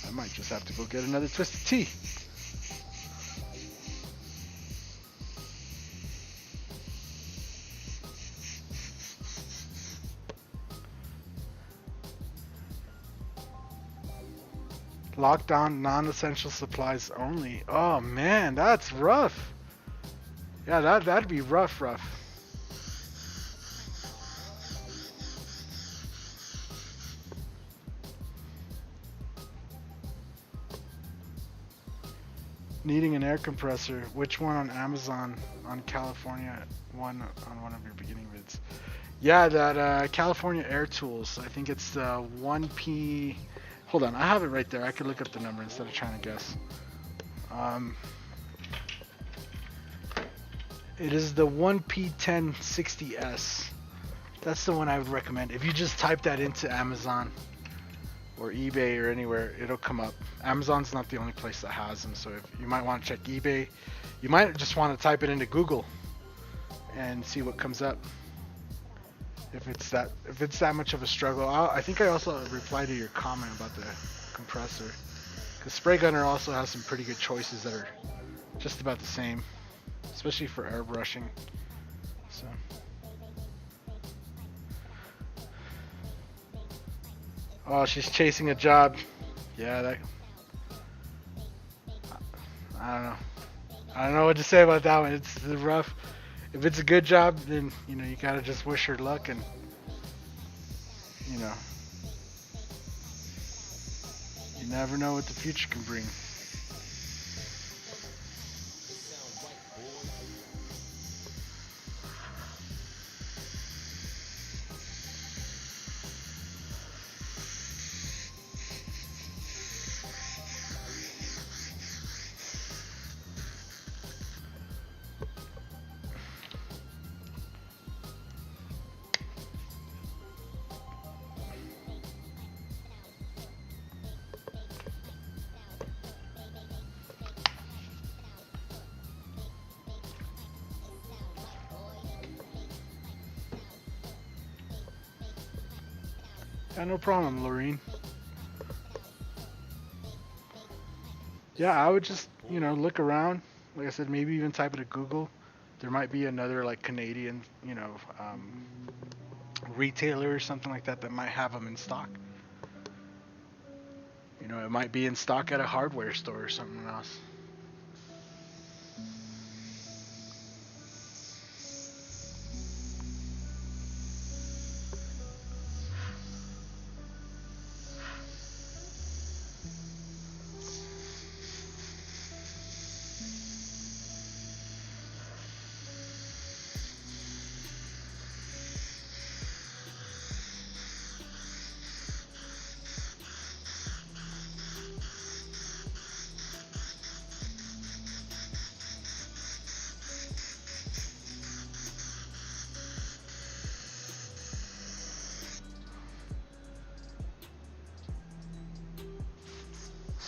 I might just have to go get another twisted tea. Lockdown, non-essential supplies only. Oh man, that's rough. Yeah, that'd be rough. Needing an air compressor. Which one on Amazon? On California one on one of your beginning vids. Yeah, that California Air Tools. I think it's the 1P. Hold on, I have it right there. I could look up the number instead of trying to guess. It is the 1P1060S. That's the one I would recommend. If you just type that into Amazon or eBay or anywhere, it'll come up. Amazon's not the only place that has them, so if you might want to check eBay. You might just want to type it into Google and see what comes up. If it's that much of a struggle. I think I also replied to your comment about the compressor, because Spray Gunner also has some pretty good choices that are just about the same, especially for airbrushing. So. Oh, she's chasing a job. Yeah, that. I don't know. I don't know what to say about that one. It's rough. If it's a good job, then you know you gotta just wish her luck, and you know you never know what the future can bring. Yeah, no problem, Lorene. Yeah, I would just, you know, look around. Like I said, maybe even type it to Google. There might be another like Canadian, you know, retailer or something like that that might have them in stock. You know, it might be in stock at a hardware store or something else.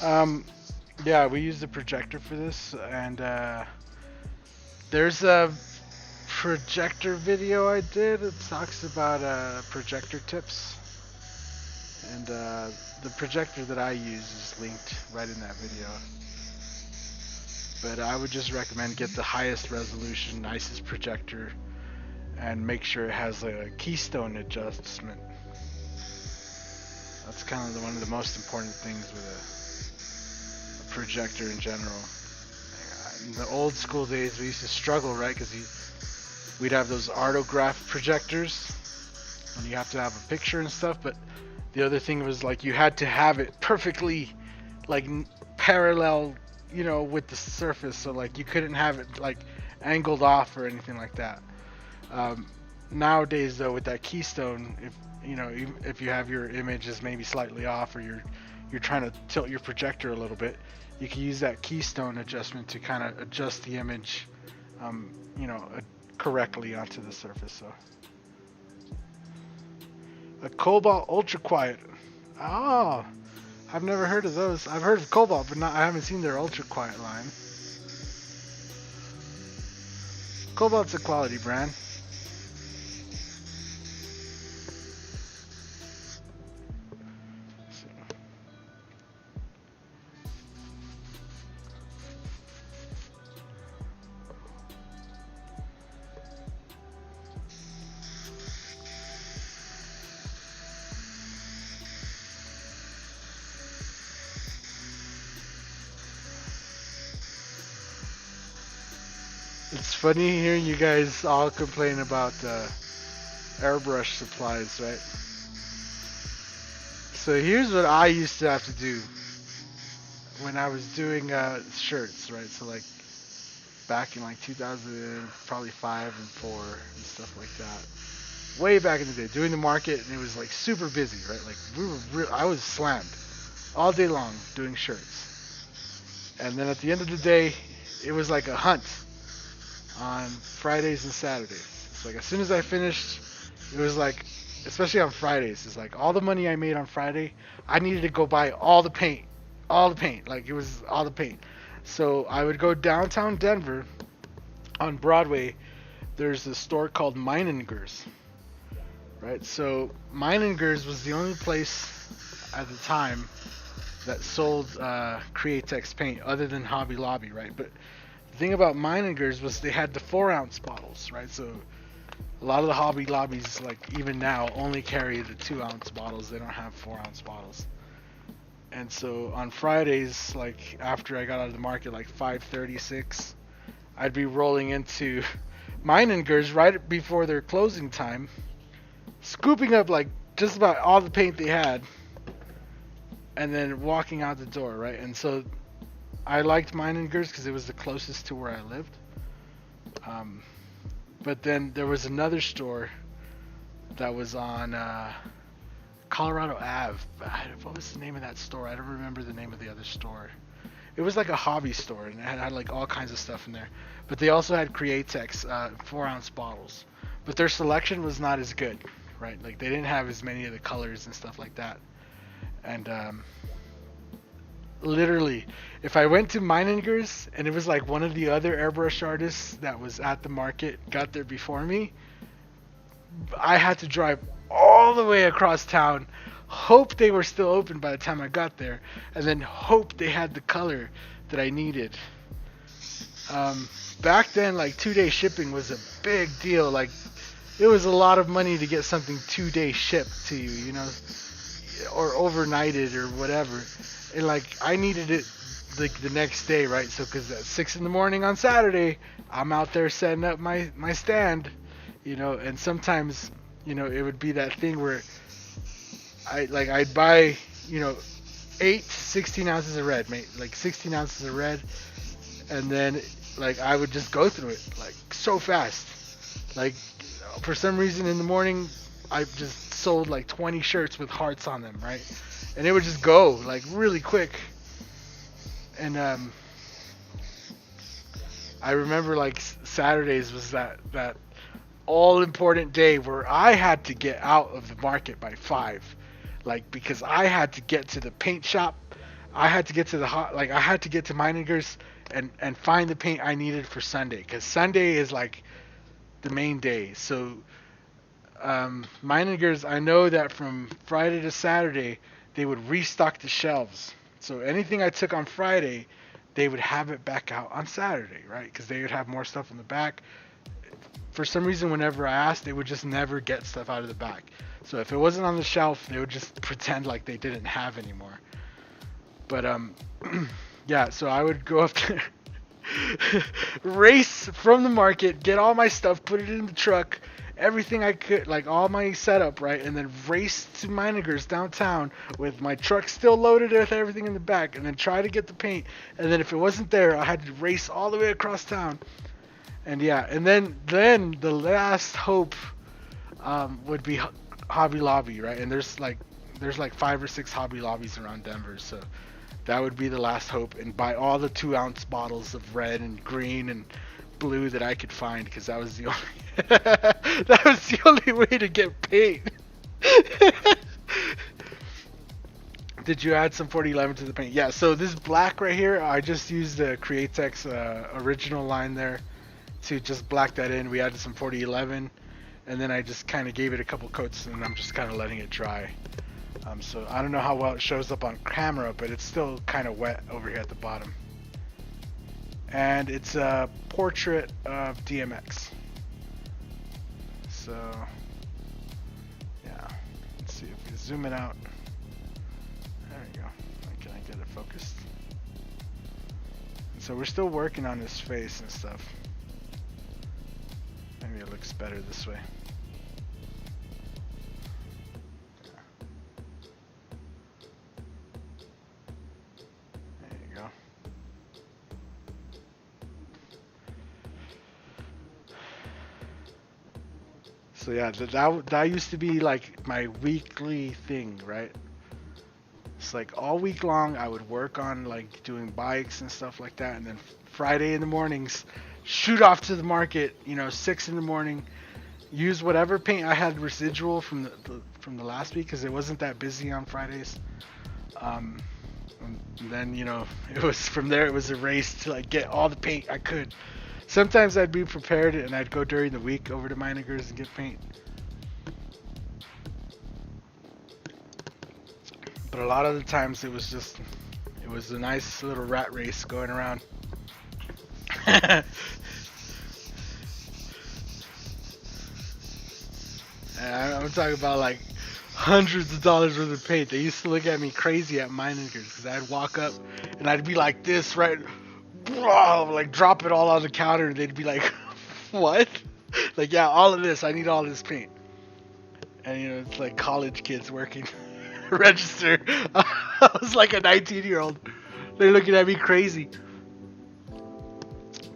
Um, yeah, we used a projector for this, and there's a projector video I did. It talks about projector tips, and the projector that I use is linked right in that video. But I would just recommend get the highest resolution, nicest projector, and make sure it has a keystone adjustment. That's kind of one of the most important things with a projector in general. In the old school days, we used to struggle, right? Because we'd have those artograph projectors, and you have to have a picture and stuff. But the other thing was like you had to have it perfectly, like parallel, with the surface. So like you couldn't have it like angled off or anything like that. Nowadays, though, with that keystone, if you have your images maybe slightly off, or you're trying to tilt your projector a little bit, you can use that keystone adjustment to kind of adjust the image, correctly onto the surface. So a Cobalt Ultra Quiet. Oh, I've never heard of those. I've heard of Cobalt, but I haven't seen their Ultra Quiet line. Cobalt's a quality brand. It's funny hearing you guys all complain about airbrush supplies, right? So here's what I used to have to do when I was doing shirts, right? So like back in like 2000, probably 5 and 4 and stuff like that. Way back in the day, doing the market, and it was like super busy, right? Like I was slammed all day long doing shirts. And then at the end of the day, it was like a hunt on Fridays and Saturdays. It's like as soon as I finished, it was like, especially on Fridays, it's like all the money I made on Friday, I needed to go buy all the paint. Like it was all the paint. So I would go downtown Denver on Broadway. There's a store called Meiningers, right? So Meiningers was the only place at the time that sold Createx paint other than Hobby Lobby, right? But the thing about Meiningers was they had the 4-ounce bottles, right? So a lot of the Hobby Lobbies, like even now, only carry the 2-ounce bottles. They don't have 4-ounce bottles. And so on Fridays, like after I got out of the market, like 5:36, I'd be rolling into Meiningers right before their closing time, scooping up like just about all the paint they had, and then walking out the door, right? And so I liked Meiningers because it was the closest to where I lived. But then there was another store that was on Colorado Ave. What was the name of that store? I don't remember the name of the other store. It was like a hobby store, and it had like all kinds of stuff in there. But they also had Createx 4-ounce bottles. But their selection was not as good, right? Like they didn't have as many of the colors and stuff like that. And literally, if I went to Meiningers and it was like one of the other airbrush artists that was at the market got there before me, I had to drive all the way across town, hope they were still open by the time I got there, and then hope they had the color that I needed. Back then, like 2-day shipping was a big deal. Like it was a lot of money to get something 2-day shipped to you, or overnighted or whatever. And like I needed it like the next day, right? So because at 6 in the morning on Saturday, I'm out there setting up my stand, and sometimes it would be that thing where I'd buy 16 ounces of red, mate, like 16 ounces of red, and then like I would just go through it like so fast. Like for some reason in the morning I just sold like 20 shirts with hearts on them, right? And it would just go like really quick. And I remember like Saturdays was that all important day where I had to get out of the market by 5, like because I had to get to the paint shop. I had to get to the I had to get to Meiningers and find the paint I needed for Sunday, because Sunday is like the main day. So Meiningers, I know that from Friday to Saturday they would restock the shelves. So anything I took on Friday, they would have it back out on Saturday, right? Because they would have more stuff in the back. For some reason, whenever I asked, they would just never get stuff out of the back. So if it wasn't on the shelf, they would just pretend like they didn't have anymore. But yeah. So I would go up there, race from the market, get all my stuff, put it in the truck, everything I could, like all my setup, right, and then race to Meiningers downtown with my truck still loaded with everything in the back, and then try to get the paint. And then if it wasn't there, I had to race all the way across town. And yeah, and then the last hope would be Hobby Lobby, right? And there's like 5 or 6 Hobby Lobbies around Denver, so that would be the last hope, and buy all the 2-ounce bottles of red and green and blue that I could find, because that was the only that was the only way to get paint. Did you add some 4011 to the paint? Yeah. So this black right here, I just used the Createx original line there to just black that in. We added some 4011, and then I just kind of gave it a couple coats, and I'm just kind of letting it dry. So I don't know how well it shows up on camera, but it's still kind of wet over here at the bottom. And it's a portrait of DMX. So yeah, let's see if we zoom it out. There we go. Can I get it focused? And so we're still working on his face and stuff. Maybe it looks better this way. So yeah, that used to be like my weekly thing, right? It's like all week long I would work on like doing bikes and stuff like that, and then Friday in the mornings, shoot off to the market, 6 in the morning, use whatever paint I had residual from the last week, because it wasn't that busy on Fridays. And then it was from there. It was a race to like get all the paint I could. Sometimes I'd be prepared and I'd go during the week over to Meiningers and get paint. But a lot of the times it was a nice little rat race going around. I'm talking about like hundreds of dollars worth of paint. They used to look at me crazy at Meiningers, because I'd walk up and I'd be like this, right? Like drop it all on the counter, and they'd be like, what? Like, yeah, all of this, I need all this paint. And it's like college kids working register. I was like a 19-year-old. They're looking at me crazy.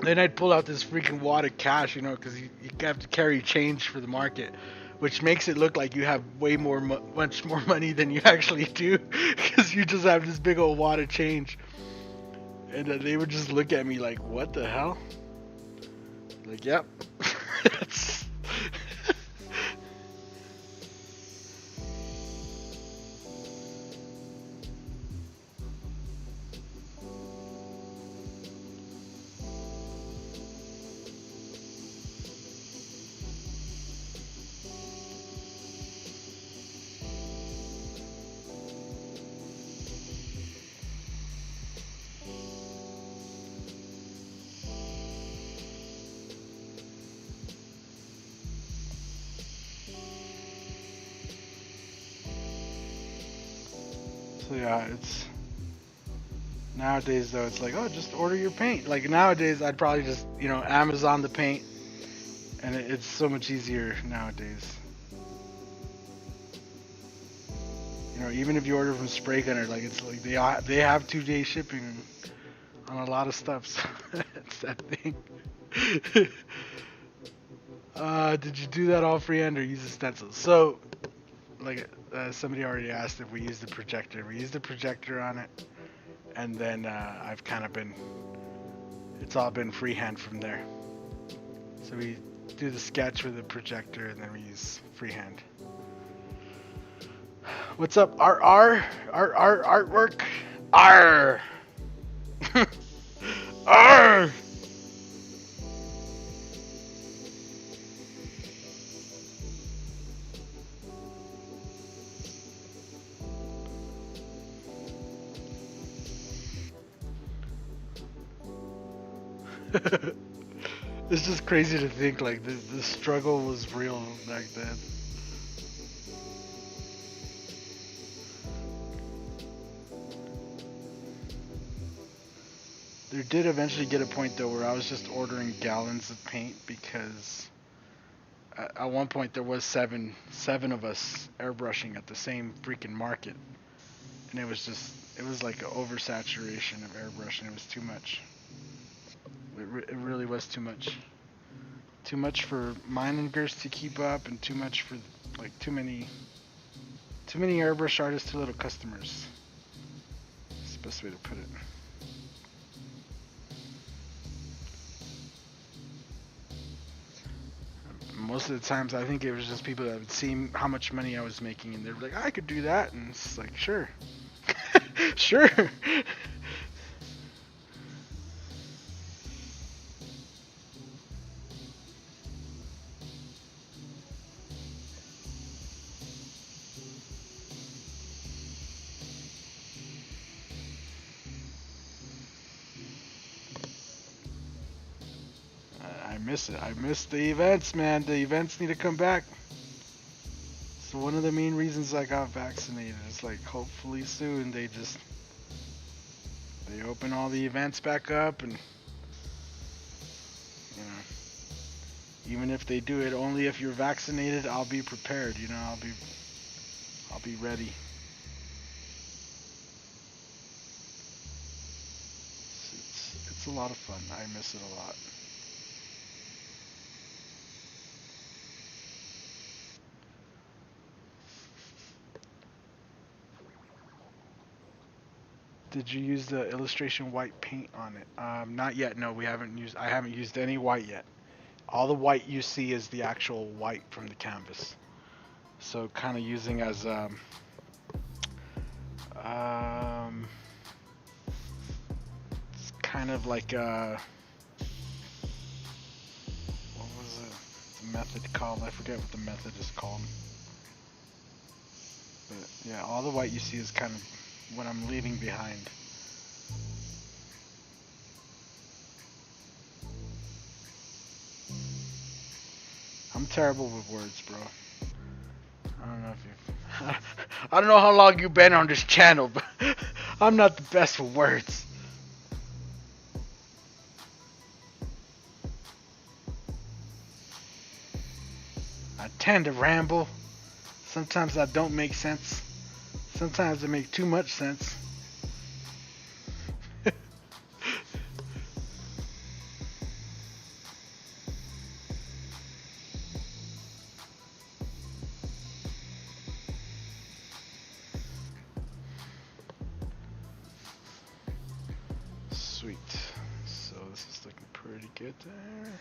Then I'd pull out this freaking wad of cash, because you have to carry change for the market, which makes it look like you have much more money than you actually do, because you just have this big old wad of change. And they would just look at me like, what the hell? Like, yep. So yeah, it's nowadays though, it's like, oh, just order your paint. Like nowadays, I'd probably just Amazon the paint, and it's so much easier nowadays. Even if you order from Spray Gunner, like it's like they have 2-day shipping on a lot of stuff. So it's that thing. Did you do that all freehand or use a stencil? So, like somebody already asked if we use the projector. We use the projector on it, and then I've kind of it's all been freehand from there. So we do the sketch with the projector, and then we use freehand. What's up, our artwork? Arr! Arr! It's just crazy to think like the struggle was real back then. There did eventually get a point though where I was just ordering gallons of paint because at one point there was seven of us airbrushing at the same freaking market, and it was like an oversaturation of airbrushing. It was too much. It really was too much. Too much for mine and Gerst to keep up, and too much for like too many airbrush artists, too little customers. That's the best way to put it. Most of the times, I think it was just people that would see how much money I was making, and they're like, "I could do that," and it's like, "Sure, sure." I miss it. I miss the events, man. The events need to come back. So one of the main reasons I got vaccinated is like, hopefully soon they open all the events back up, and you know, even if they do it only if you're vaccinated, I'll be prepared. You know, I'll be ready. It's a lot of fun. I miss it a lot. Did you use the illustration white paint on it? Not yet. No, we haven't used. I haven't used any white yet. All the white you see is the actual white from the canvas. So kind of using as um, it's kind of like what was it? The method called? I forget what the method is called. But yeah, all the white you see is kind of what I'm leaving behind. I'm terrible with words, bro. I don't know if you. I don't know how long you've been on this channel, but I'm not the best with words. I tend to ramble. Sometimes I don't make sense. Sometimes I make too much sense. Sweet. So this is looking pretty good there.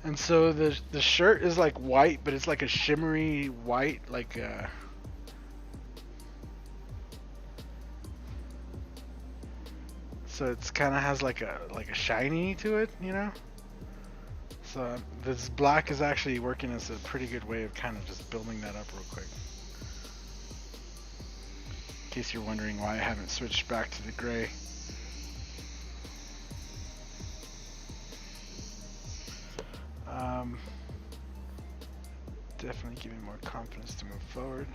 And so the shirt is like white, but it's like a shimmery white, like so it's kind of has like a shiny to it, you know. So this black is actually working as a pretty good way of kind of just building that up real quick. In case you're wondering why I haven't switched back to the gray. Definitely give me more confidence to move forward.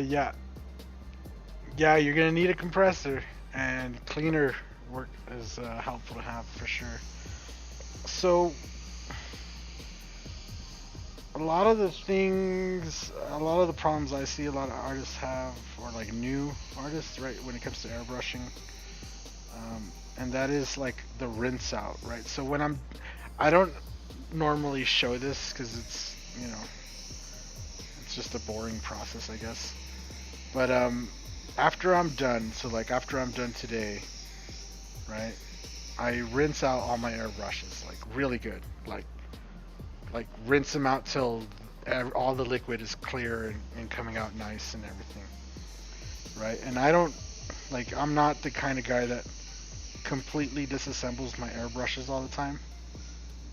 Yeah. Yeah, you're gonna need a compressor, and cleaner work is helpful to have for sure. So, a lot of the problems I see a lot of artists have, or like new artists, right, when it comes to airbrushing, and that is like the rinse out, right? So I don't normally show this because it's, you know, it's just a boring process, I guess. But after I'm done, so like after I'm done today, right, I rinse out all my airbrushes, like really good, like rinse them out till all the liquid is clear and coming out nice and everything, right? And I'm not the kind of guy that completely disassembles my airbrushes all the time,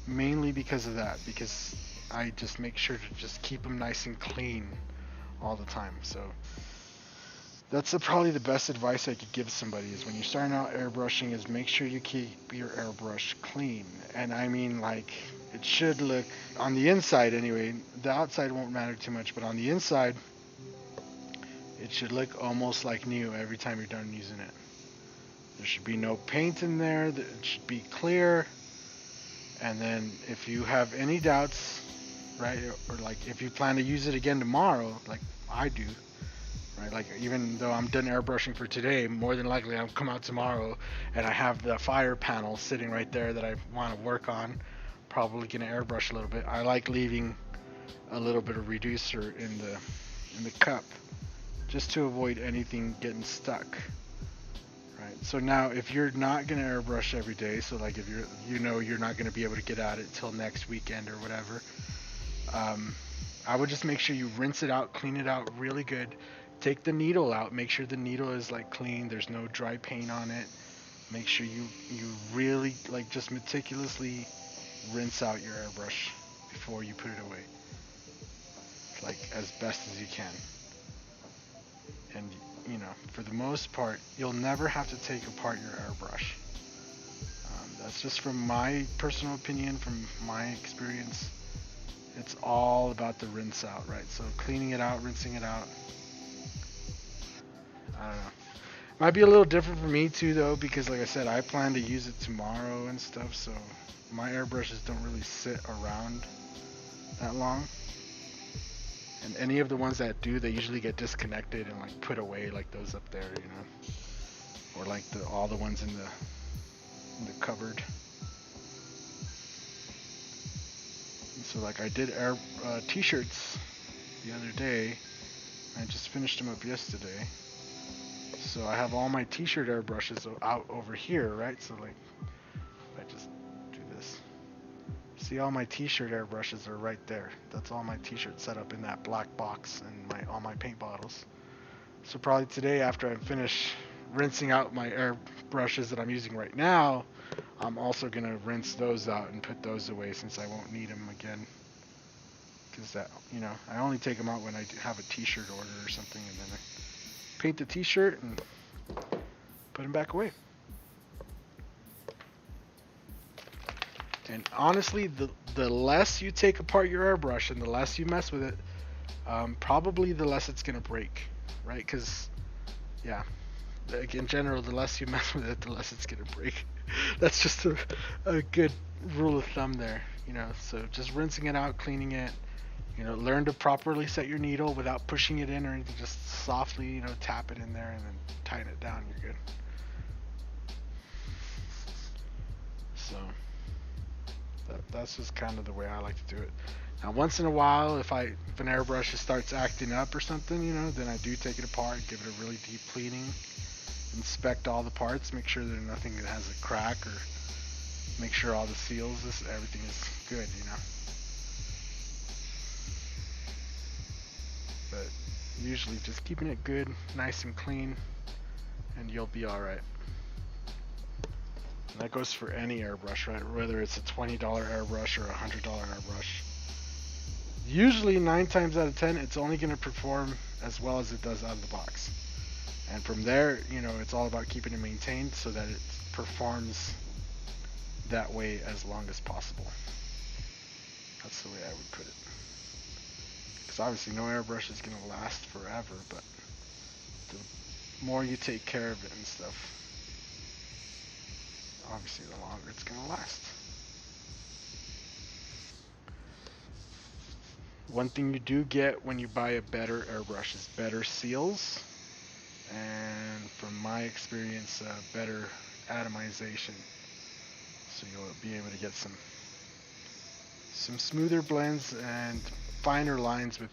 mainly because of that, because I just make sure to just keep them nice and clean all the time. So that's probably the best advice I could give somebody is when you're starting out airbrushing is make sure you keep your airbrush clean. And I mean, like, it should look, on the inside anyway, the outside won't matter too much, but on the inside, it should look almost like new every time you're done using it. There should be no paint in there, it should be clear. And then if you have any doubts, right, or like if you plan to use it again tomorrow, like I do, right, like even though I'm done airbrushing for today, more than likely I'll come out tomorrow and I have the fire panel sitting right there that I want to work on, probably gonna airbrush a little bit. I like leaving a little bit of reducer in the cup just to avoid anything getting stuck. Right. So now if you're not going to airbrush every day, so like if you're not going to be able to get at it till next weekend or whatever, I would just make sure you rinse it out, clean it out really good. Take the needle out, make sure the needle is like clean, there's no dry paint on it. Make sure you really like just meticulously rinse out your airbrush before you put it away, like as best as you can. And you know, for the most part, you'll never have to take apart your airbrush. That's just from my personal opinion, from my experience. It's all about the rinse out, right? So cleaning it out, rinsing it out. I don't know. Might be a little different for me too, though, because like I said, I plan to use it tomorrow and stuff. So my airbrushes don't really sit around that long. And any of the ones that do, they usually get disconnected and like put away, like those up there, you know, or like all the ones in the cupboard. And so like I did t-shirts the other day. I just finished them up yesterday. So I have all my t-shirt airbrushes out over here, right? So like I just do this. See, all my t-shirt airbrushes are right there. That's all my t-shirts set up in that black box and all my paint bottles. So probably today, after I finish rinsing out my airbrushes that I'm using right now, I'm also gonna rinse those out and put those away since I won't need them again. Because that, you know, I only take them out when I have a t-shirt order or something, and then I paint the t-shirt and put them back away. And honestly, the less you take apart your airbrush and the less you mess with it, probably the less it's gonna break, right? Because, yeah, like in general, the less you mess with it, the less it's gonna break. That's just a good rule of thumb there, you know. So just rinsing it out, cleaning it, you know, learn to properly set your needle without pushing it in or anything. Just softly, you know, tap it in there and then tighten it down. You're good. So that's just kind of the way I like to do it. Now, once in a while, if an airbrush starts acting up or something, you know, then I do take it apart, give it a really deep cleaning, inspect all the parts, make sure there's nothing that has a crack or make sure all the seals, everything is good, you know. But usually just keeping it good, nice and clean, and you'll be alright. And that goes for any airbrush, right? Whether it's a $20 airbrush or a $100 airbrush. Usually 9 times out of 10, it's only going to perform as well as it does out of the box. And from there, you know, it's all about keeping it maintained so that it performs that way as long as possible. That's the way I would put it. Because obviously no airbrush is going to last forever, but the more you take care of it and stuff, obviously the longer it's going to last. One thing you do get when you buy a better airbrush is better seals, and from my experience, better atomization. So you'll be able to get some smoother blends and finer lines with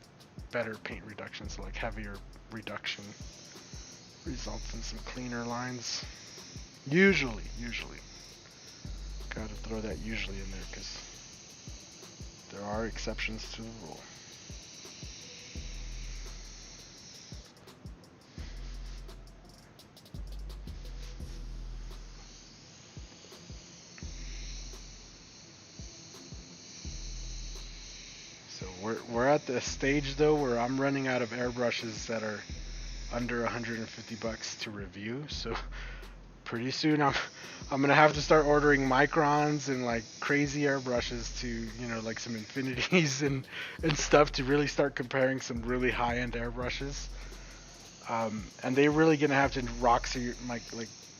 better paint reduction. So like heavier reduction results in some cleaner lines. Usually. Gotta throw that usually in there because there are exceptions to the rule. So we're at the stage though where I'm running out of airbrushes that are under 150 bucks to review. So pretty soon I'm gonna have to start ordering microns and like crazy airbrushes to, you know, like some infinities and stuff to really start comparing some really high-end airbrushes. And they're really gonna have to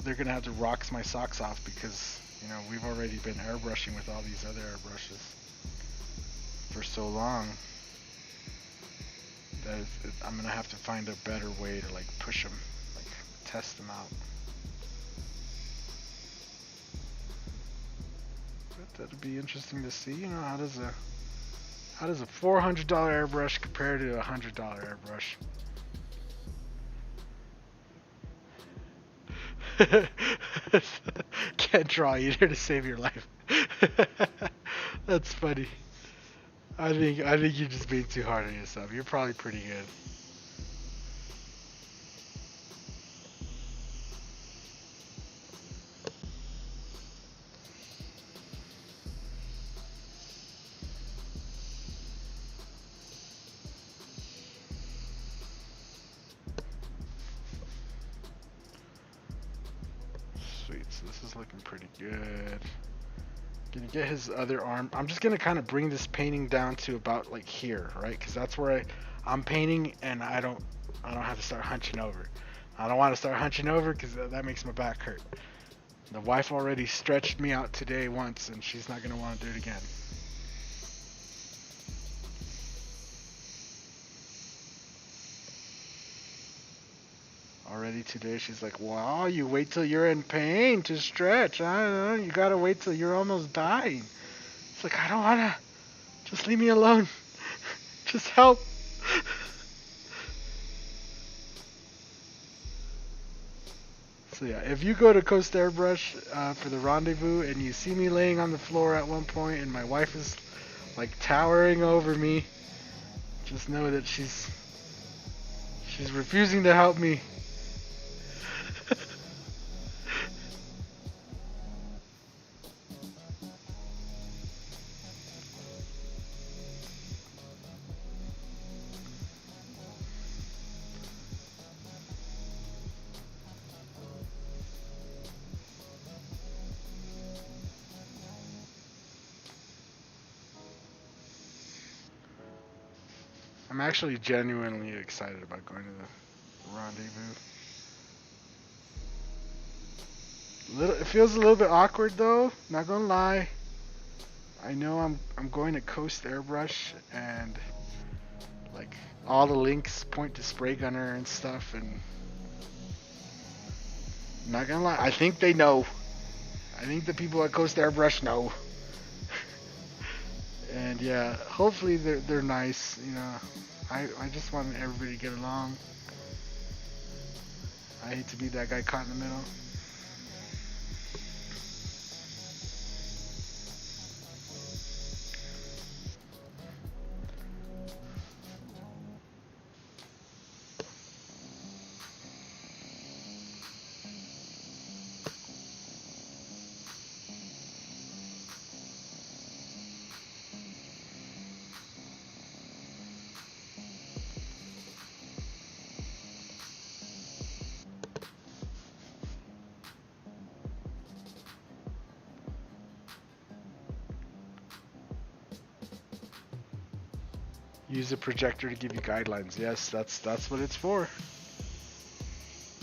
they're gonna have to rock my socks off because, you know, we've already been airbrushing with all these other airbrushes for so long that I'm gonna have to find a better way to like push them, like test them out. That'd be interesting to see. You know, how does a $400 airbrush compare to a $100 airbrush? Can't draw either to save your life. That's funny. I think you're just being too hard on yourself. You're probably pretty good. Sweet, so this is looking pretty good. Gonna get his other arm. I'm just gonna kind of bring this painting down to about like here, right? Because that's where I'm painting, and I don't have to start hunching over. I don't want to start hunching over because that makes my back hurt. The wife already stretched me out today once, and she's not gonna want to do it again. Already today, she's like, "Wow, you wait till you're in pain to stretch. I don't know. You gotta wait till you're almost dying." It's like, I don't wanna. Just leave me alone. Just help. So yeah, if you go to Coast Airbrush for the rendezvous and you see me laying on the floor at one point and my wife is like towering over me, just know that she's refusing to help me. I'm actually genuinely excited about going to the rendezvous. It feels a little bit awkward though, not gonna lie. I know I'm going to Coast Airbrush and like all the links point to Spray Gunner and stuff, and not gonna lie, I think they know. I think the people at Coast Airbrush know. And yeah, hopefully they're nice, you know. I just want everybody to get along. I hate to be that guy caught in the middle. Use a projector to give you guidelines. Yes, that's what it's for.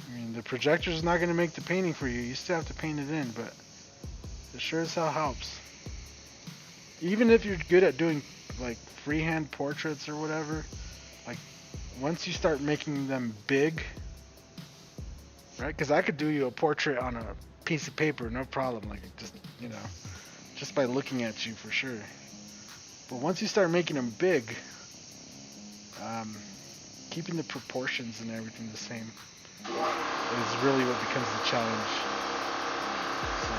I mean, the projector's not going to make the painting for you. You still have to paint it in, but it sure as hell helps. Even if you're good at doing like freehand portraits or whatever, like once you start making them big, right? Because I could do you a portrait on a piece of paper, no problem. Like just, you know, just by looking at you for sure. But once you start making them big, keeping the proportions and everything the same is really what becomes the challenge. So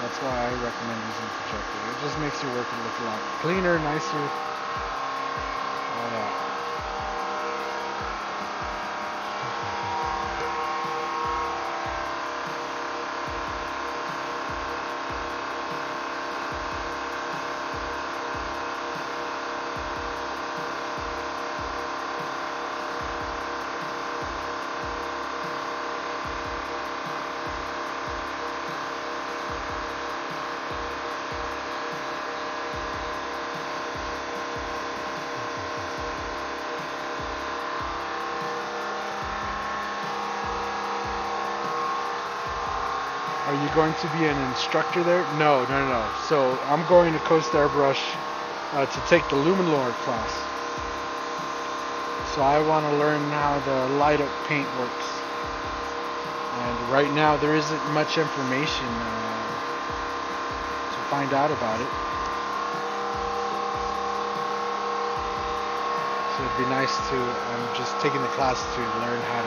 that's why I recommend using a projector. It just makes your work look a lot cleaner, nicer, all that. Are you going to be an instructor there? No. So I'm going to Coast Airbrush to take the Luminlord class. So I want to learn how the light up paint works. And right now there isn't much information to find out about it. So it'd be nice to, I'm just taking the class to learn how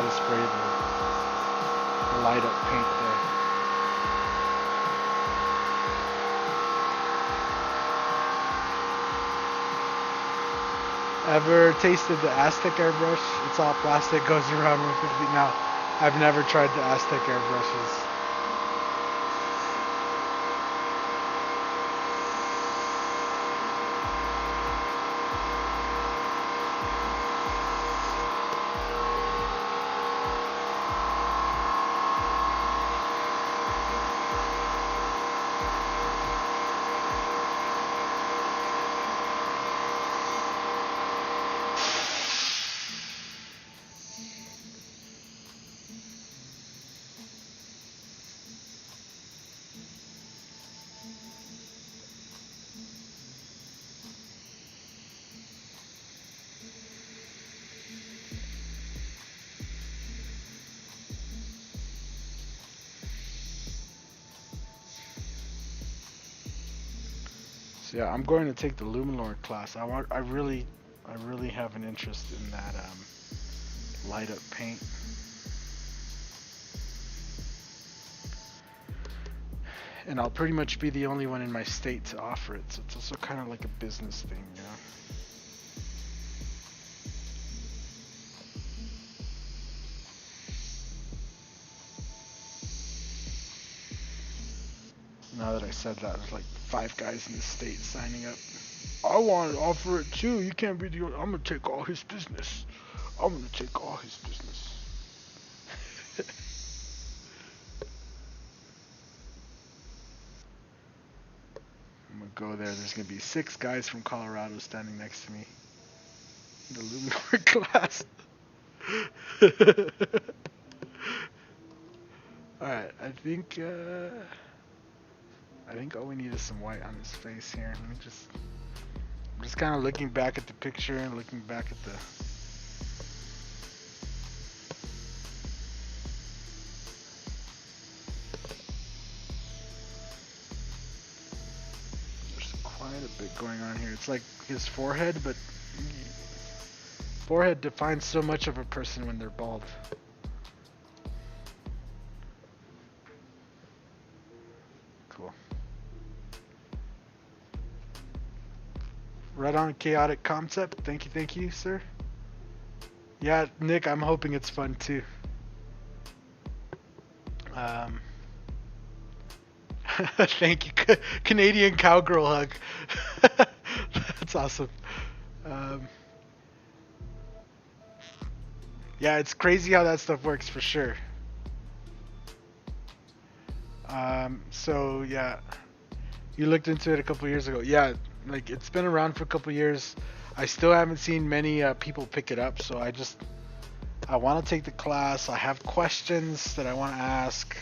to spray the light up paint there. Ever tasted the Aztec airbrush? It's all plastic, goes around 150. Now, I've never tried the Aztec airbrushes. So yeah, I'm going to take the Luminlord class. I really have an interest in that light up paint. And I'll pretty much be the only one in my state to offer it. So it's also kind of like a business thing, you know. Now that I said that, there's like 5 guys in the state signing up. I want to offer it too. You can't be the only. I'm gonna take all his business. I'm gonna take all his business. I'm gonna go there. There's gonna be 6 guys from Colorado standing next to me. The Luminor class. Alright, I think all we need is some white on his face here. I'm just kind of looking back at the picture and looking back at the there's quite a bit going on here. It's like his forehead, but forehead defines so much of a person when they're bald. Cool. Right on, chaotic concept. Thank you, sir. Yeah, Nick, I'm hoping it's fun too. Thank you, Canadian cowgirl hug. That's awesome. Yeah, it's crazy how that stuff works for sure. So yeah, You looked into it a couple years ago. Yeah, like it's been around for a couple years. I still haven't seen many people pick it up, so I want to take the class. I have questions that I want to ask,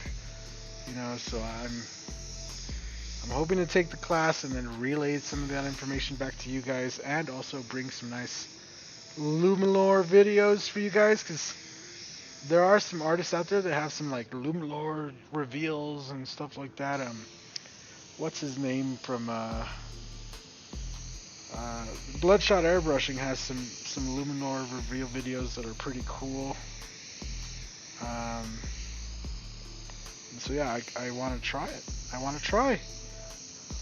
so I'm hoping to take the class and then relay some of that information back to you guys, and also bring some nice Lumalore videos for you guys, because there are some artists out there that have some like Lumalore reveals and stuff like that. What's his name from Bloodshot Airbrushing has some Luminor reveal videos that are pretty cool. So yeah, I want to try it. I want to try.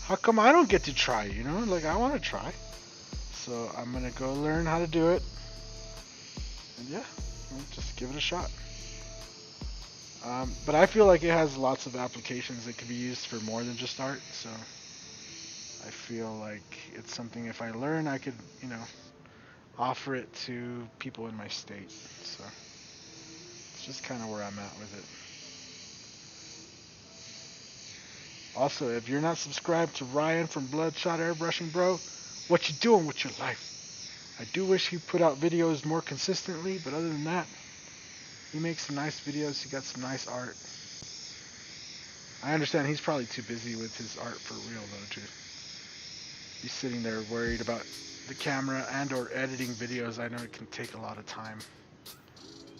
How come I don't get to try? Like I want to try. So I'm gonna go learn how to do it, and yeah, just give it a shot. But I feel like it has lots of applications that could be used for more than just art. So I feel like it's something if I learn, I could, offer it to people in my state. So it's just kind of where I'm at with it. Also, if you're not subscribed to Ryan from Bloodshot Airbrushing, bro, what you doing with your life? I do wish he put out videos more consistently, but other than that, he makes some nice videos. He got some nice art. I understand he's probably too busy with his art for real, though, too. He's sitting there worried about the camera and or editing videos. I know it can take a lot of time.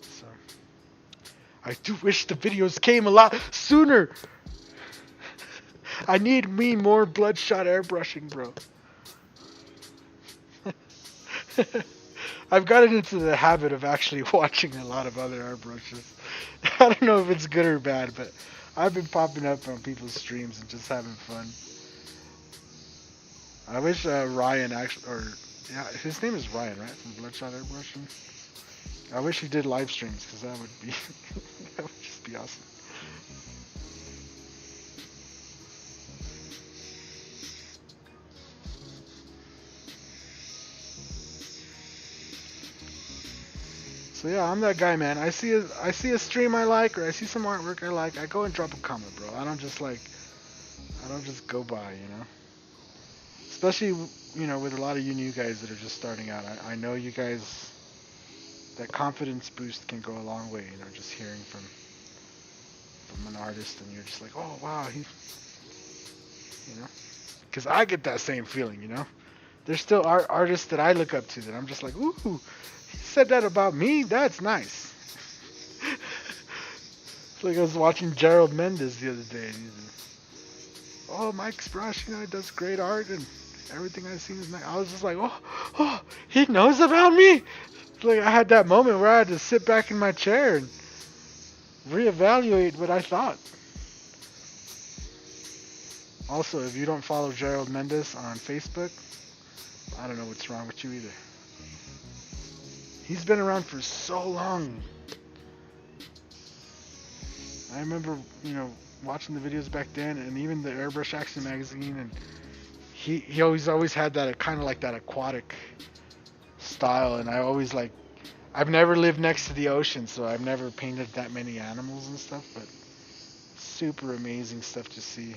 So I do wish the videos came a lot sooner. I need me more Bloodshot Airbrushing, bro. I've gotten into the habit of actually watching a lot of other airbrushes. I don't know if it's good or bad, but I've been popping up on people's streams and just having fun. I wish Ryan actually, or yeah, his name is Ryan, right, from Bloodshot Airbrushing. I wish he did live streams, because that would be that would just be awesome. So yeah, I'm that guy, man. I see a stream I like, or I see some artwork I like, I go and drop a comment, bro. I don't just go by, Especially, with a lot of you new guys that are just starting out. I know you guys, that confidence boost can go a long way, just hearing from an artist, and you're just like, oh wow, because I get that same feeling, There's still artists that I look up to that I'm just like, ooh, he said that about me? That's nice. It's like I was watching Gerald Mendes the other day, and oh, Mike's brush, he does great art, and everything I've seen is nice. I was just like, oh, he knows about me? Like I had that moment where I had to sit back in my chair and reevaluate what I thought. Also, if you don't follow Gerald Mendes on Facebook, I don't know what's wrong with you either. He's been around for so long. I remember, watching the videos back then, and even the Airbrush Action magazine, and he always had that kind of like that aquatic style, and I've never lived next to the ocean, so I've never painted that many animals and stuff, but super amazing stuff to see.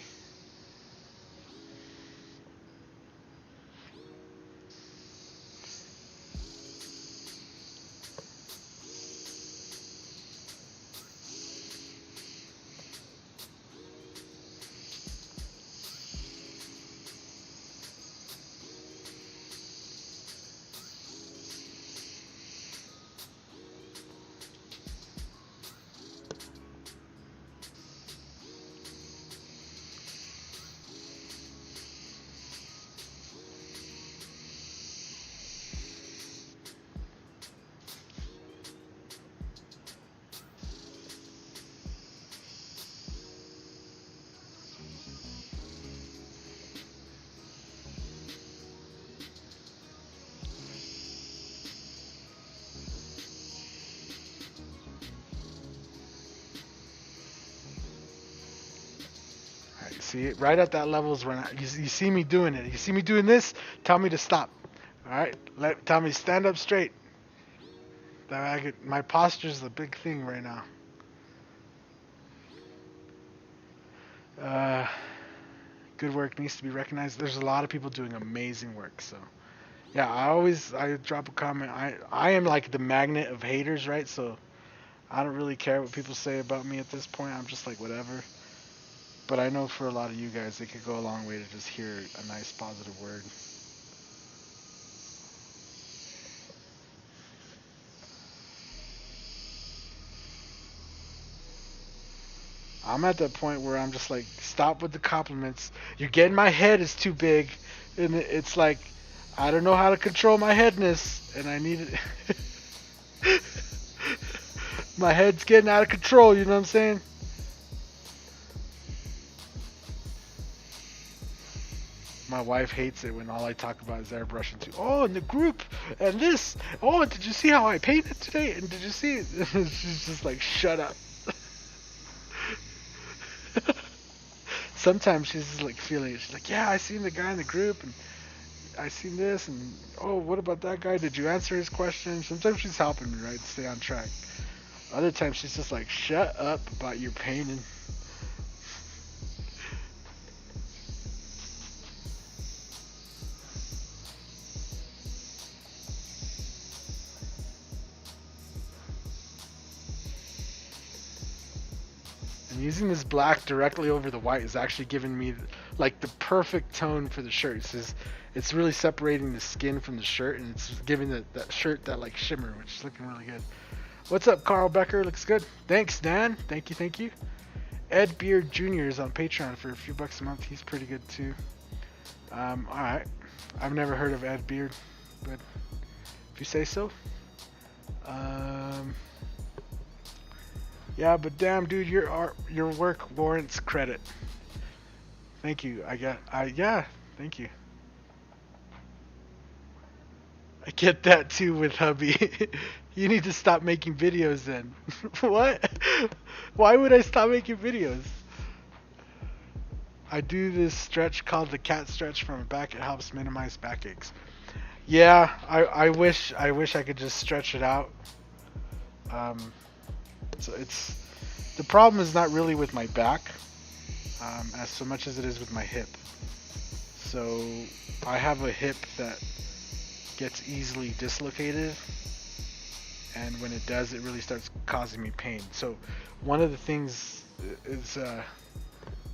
See, right at that level is when you see me doing it. You see me doing this, tell me to stop. All right? Tell me stand up straight. My posture's the big thing right now. Good work needs to be recognized. There's a lot of people doing amazing work. So yeah, I drop a comment. I am like the magnet of haters, right? So I don't really care what people say about me at this point. I'm just like whatever. But I know for a lot of you guys, it could go a long way to just hear a nice positive word. I'm at that point where I'm just like, stop with the compliments. You're getting my head is too big, and it's like, I don't know how to control my headness, and I need it. My head's getting out of control. You know what I'm saying? My wife hates it when all I talk about is airbrushing too. Oh, and the group, and this. Oh, did you see how I painted today? And did you see it? She's just like, shut up. Sometimes she's just like feeling it. She's like, yeah, I seen the guy in the group, and I seen this, and oh, what about that guy? Did you answer his question? Sometimes she's helping me, right, stay on track. Other times she's just like, shut up about your painting. And using this black directly over the white is actually giving me like the perfect tone for the shirt. It's really separating the skin from the shirt, and it's giving that shirt that like shimmer, which is looking really good. What's up, Carl Becker? Looks good. Thanks, Dan. Thank you, thank you. Ed Beard Jr. is on Patreon for a few bucks a month. He's pretty good too. Alright. I've never heard of Ed Beard, but if you say so. Yeah, but damn, dude, your work warrants credit. Thank you. Yeah, thank you. I get that too with hubby. You need to stop making videos then. What? Why would I stop making videos? I do this stretch called the cat stretch from my back. It helps minimize backaches. Yeah, I wish I could just stretch it out. So the problem is not really with my back, as so much as it is with my hip. So I have a hip that gets easily dislocated, and when it does, it really starts causing me pain. So one of the things is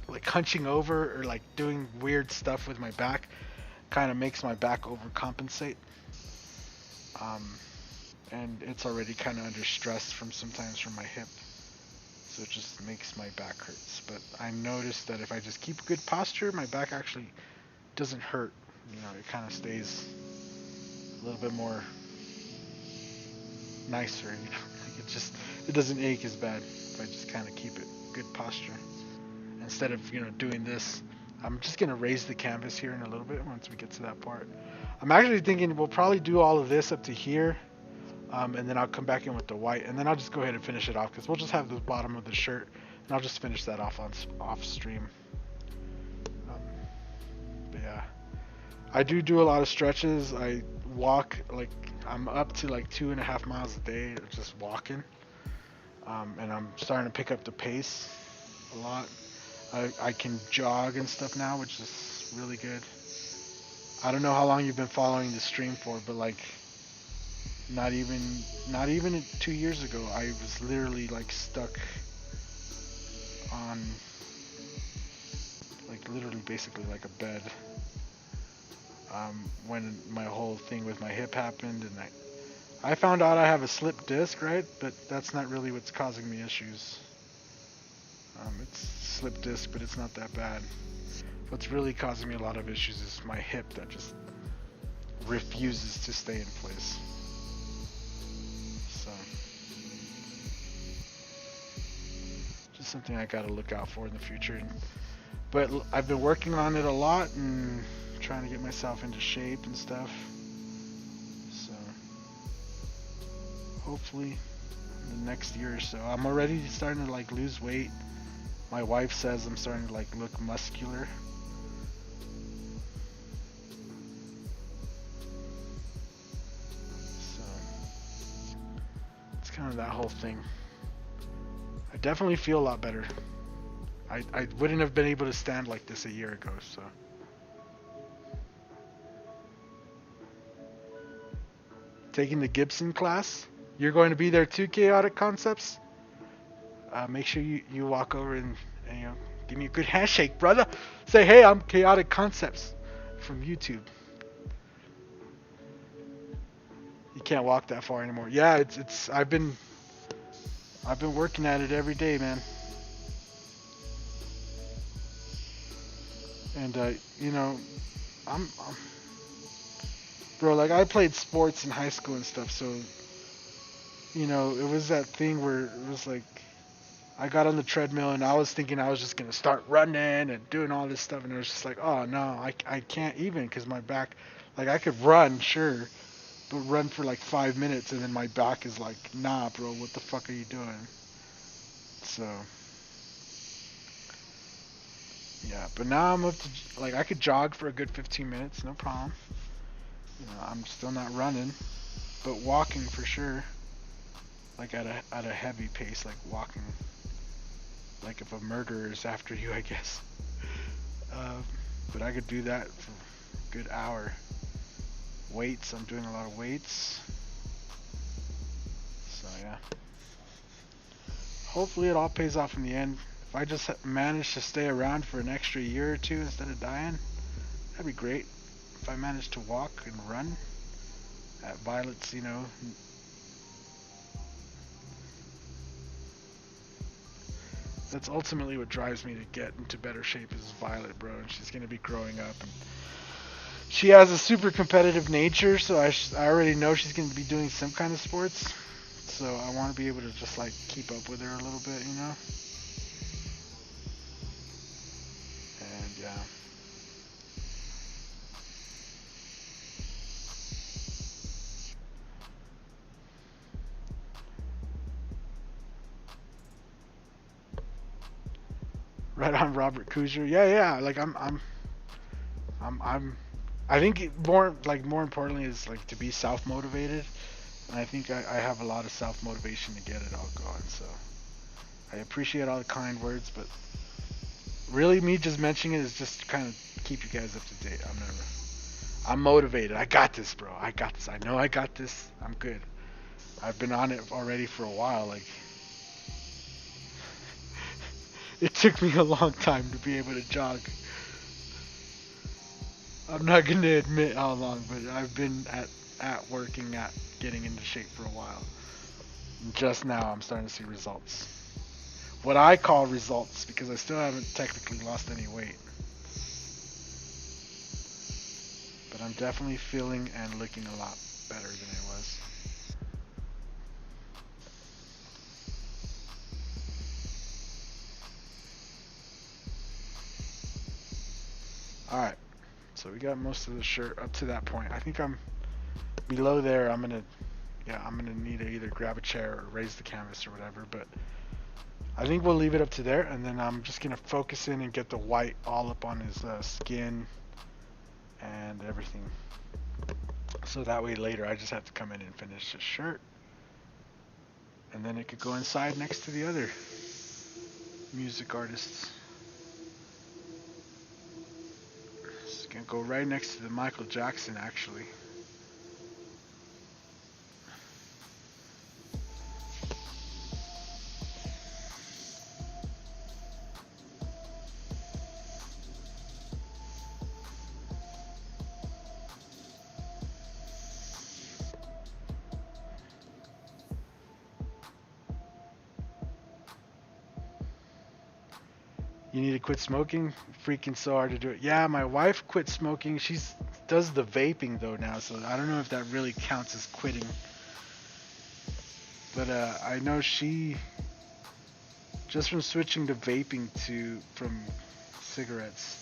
like hunching over or like doing weird stuff with my back kind of makes my back overcompensate. And it's already kind of under stress sometimes from my hip, so it just makes my back hurts. But I noticed that if I just keep good posture, my back actually doesn't hurt. You know, it kind of stays a little bit more nicer. You know, like it doesn't ache as bad if I just kind of keep it good posture. Instead of doing this, I'm just gonna raise the canvas here in a little bit once we get to that part. I'm actually thinking we'll probably do all of this up to here. And then I'll come back in with the white, and then I'll just go ahead and finish it off because we'll just have the bottom of the shirt, and I'll just finish that off off stream. But yeah, I do a lot of stretches. I walk like I'm up to like 2.5 miles a day just walking, and I'm starting to pick up the pace a lot. I can jog and stuff now, which is really good. I don't know how long you've been following the stream for, but like. Not even 2 years ago, I was literally like stuck on like literally basically like a bed when my whole thing with my hip happened, and I found out I have a slip disc, right? But that's not really what's causing me issues. It's slip disc, but it's not that bad. What's really causing me a lot of issues is my hip that just refuses to stay in place. Just something I gotta look out for in the future. But I've been working on it a lot and trying to get myself into shape and stuff. So hopefully in the next year or so. I'm already starting to like lose weight. My wife says I'm starting to like look muscular. So it's kind of that whole thing. I definitely feel a lot better. I wouldn't have been able to stand like this a year ago. So taking the Gibson class. You're going to be there too, Chaotic Concepts. Make sure you walk over and give me a good handshake, brother. Say, hey, I'm Chaotic Concepts from YouTube. You can't walk that far anymore. Yeah, it's I've been working at it every day, man. And I'm bro, like I played sports in high school and stuff, so it was that thing where it was like I got on the treadmill and I was thinking I was just gonna start running and doing all this stuff, and it was just like, oh no, I can't even, because my back, like I could run, sure, but run for like 5 minutes and then my back is like, nah, bro, what the fuck are you doing? So yeah, but now I'm up to, like, I could jog for a good 15 minutes, no problem. I'm still not running, but walking for sure, like at a heavy pace, like walking, like if a murderer is after you, I guess. But I could do that for a good hour. Weights, I'm doing a lot of weights. So yeah. Hopefully it all pays off in the end. If I just manage to stay around for an extra year or two instead of dying, that'd be great. If I manage to walk and run at Violet's, that's ultimately what drives me to get into better shape is Violet, bro. And she's gonna be growing up, and she has a super competitive nature, so I already know she's gonna be doing some kind of sports. So I want to be able to just like keep up with her a little bit, And yeah. Right on, Robert Kuzer. Yeah. Like I think more importantly is like to be self motivated, and I think I have a lot of self motivation to get it all going. So I appreciate all the kind words, but really me just mentioning it is just to kind of keep you guys up to date. I'm motivated. I got this, bro. I got this. I know I got this. I'm good. I've been on it already for a while. Like it took me a long time to be able to jog. I'm not gonna admit how long, but I've been at working at getting into shape for a while. And just now I'm starting to see results. What I call results, because I still haven't technically lost any weight. But I'm definitely feeling and looking a lot better than I was. Alright, so we got most of the shirt up to that point. I think I'm below there. I'm gonna need to either grab a chair or raise the canvas or whatever, but I think we'll leave it up to there, and then I'm just gonna focus in and get the white all up on his skin and everything. So that way later I just have to come in and finish his shirt, and then it could go inside next to the other music artists. It's gonna go right next to the Michael Jackson, actually. You need to quit smoking? Freaking so hard to do it. Yeah, my wife quit smoking. She does the vaping though now, so I don't know if that really counts as quitting. But I know she, just from switching to vaping from cigarettes,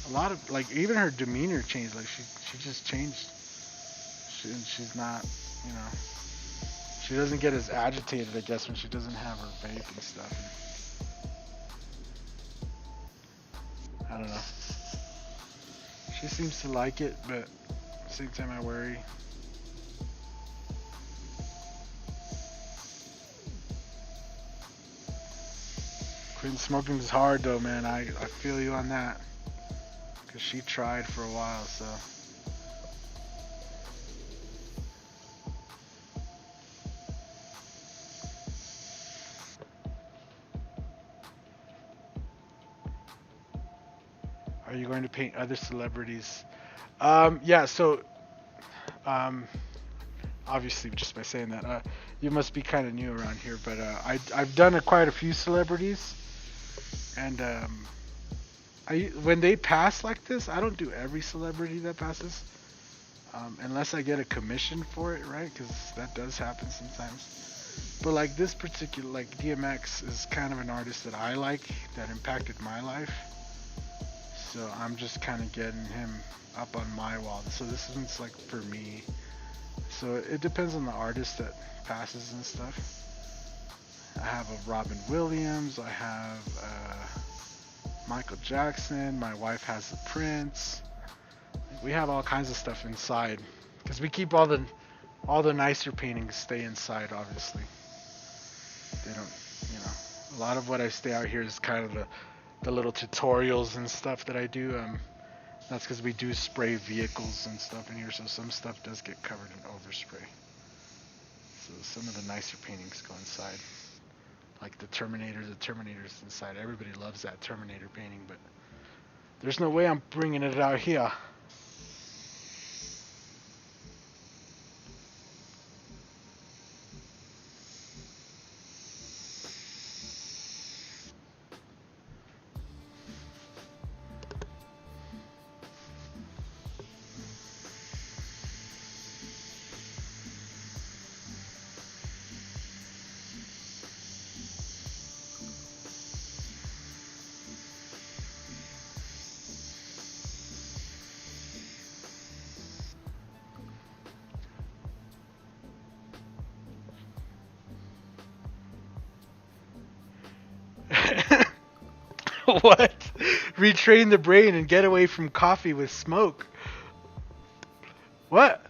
a lot of, like, even her demeanor changed. Like she just changed. She's not, she doesn't get as agitated, I guess, when she doesn't have her vape and stuff. I don't know. She seems to like it, but at the same time I worry. Quitting smoking is hard though, man. I feel you on that. Cause she tried for a while, so. Are you going to paint other celebrities? Yeah, so obviously just by saying that, you must be kind of new around here, but I've done quite a few celebrities, and when they pass like this, I don't do every celebrity that passes, unless I get a commission for it, right? Because that does happen sometimes. But like this particular, like DMX is kind of an artist that I like, that impacted my life. So I'm just kind of getting him up on my wall. So this one's like for me. So it depends on the artist that passes and stuff. I have a Robin Williams. I have Michael Jackson. My wife has a Prince. We have all kinds of stuff inside because we keep all the nicer paintings stay inside. Obviously, they don't. A lot of what I stay out here is kind of the little tutorials and stuff that I do. That's because we do spray vehicles and stuff in here, so some stuff does get covered in overspray. So some of the nicer paintings go inside, like the Terminator's inside. Everybody loves that Terminator painting, but there's no way I'm bringing it out here. What? Retrain the brain and get away from coffee with smoke. What?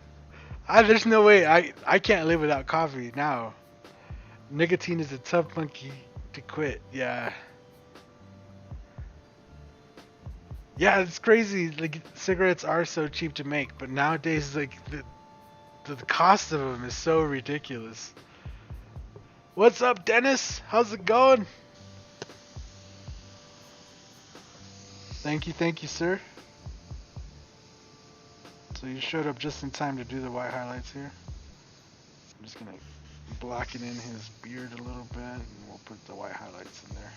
There's no way. I can't live without coffee now. Nicotine is a tough monkey to quit. Yeah. Yeah, it's crazy. Like cigarettes are so cheap to make, but nowadays, like the cost of them is so ridiculous. What's up, Dennis? How's it going? Thank you, sir. So you showed up just in time to do the white highlights here. I'm just gonna blacken in his beard a little bit, and we'll put the white highlights in there.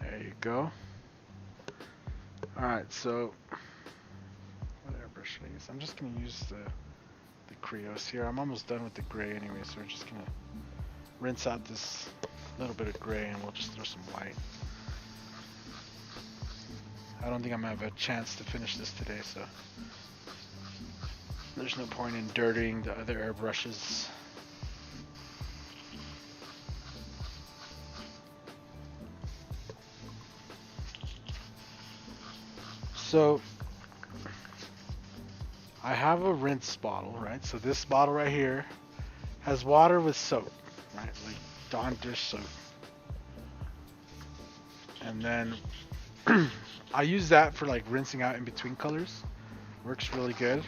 There you go. Alright, so what airbrush should I use? I'm just going to use the Creos here. I'm almost done with the gray anyway, so we're just going to rinse out this little bit of gray and we'll just throw some white. I don't think I'm going to have a chance to finish this today, so there's no point in dirtying the other airbrushes. So I have a rinse bottle, right? So this bottle right here has water with soap, right? Like Dawn dish soap. And then I use that for like rinsing out in between colors. Works really good.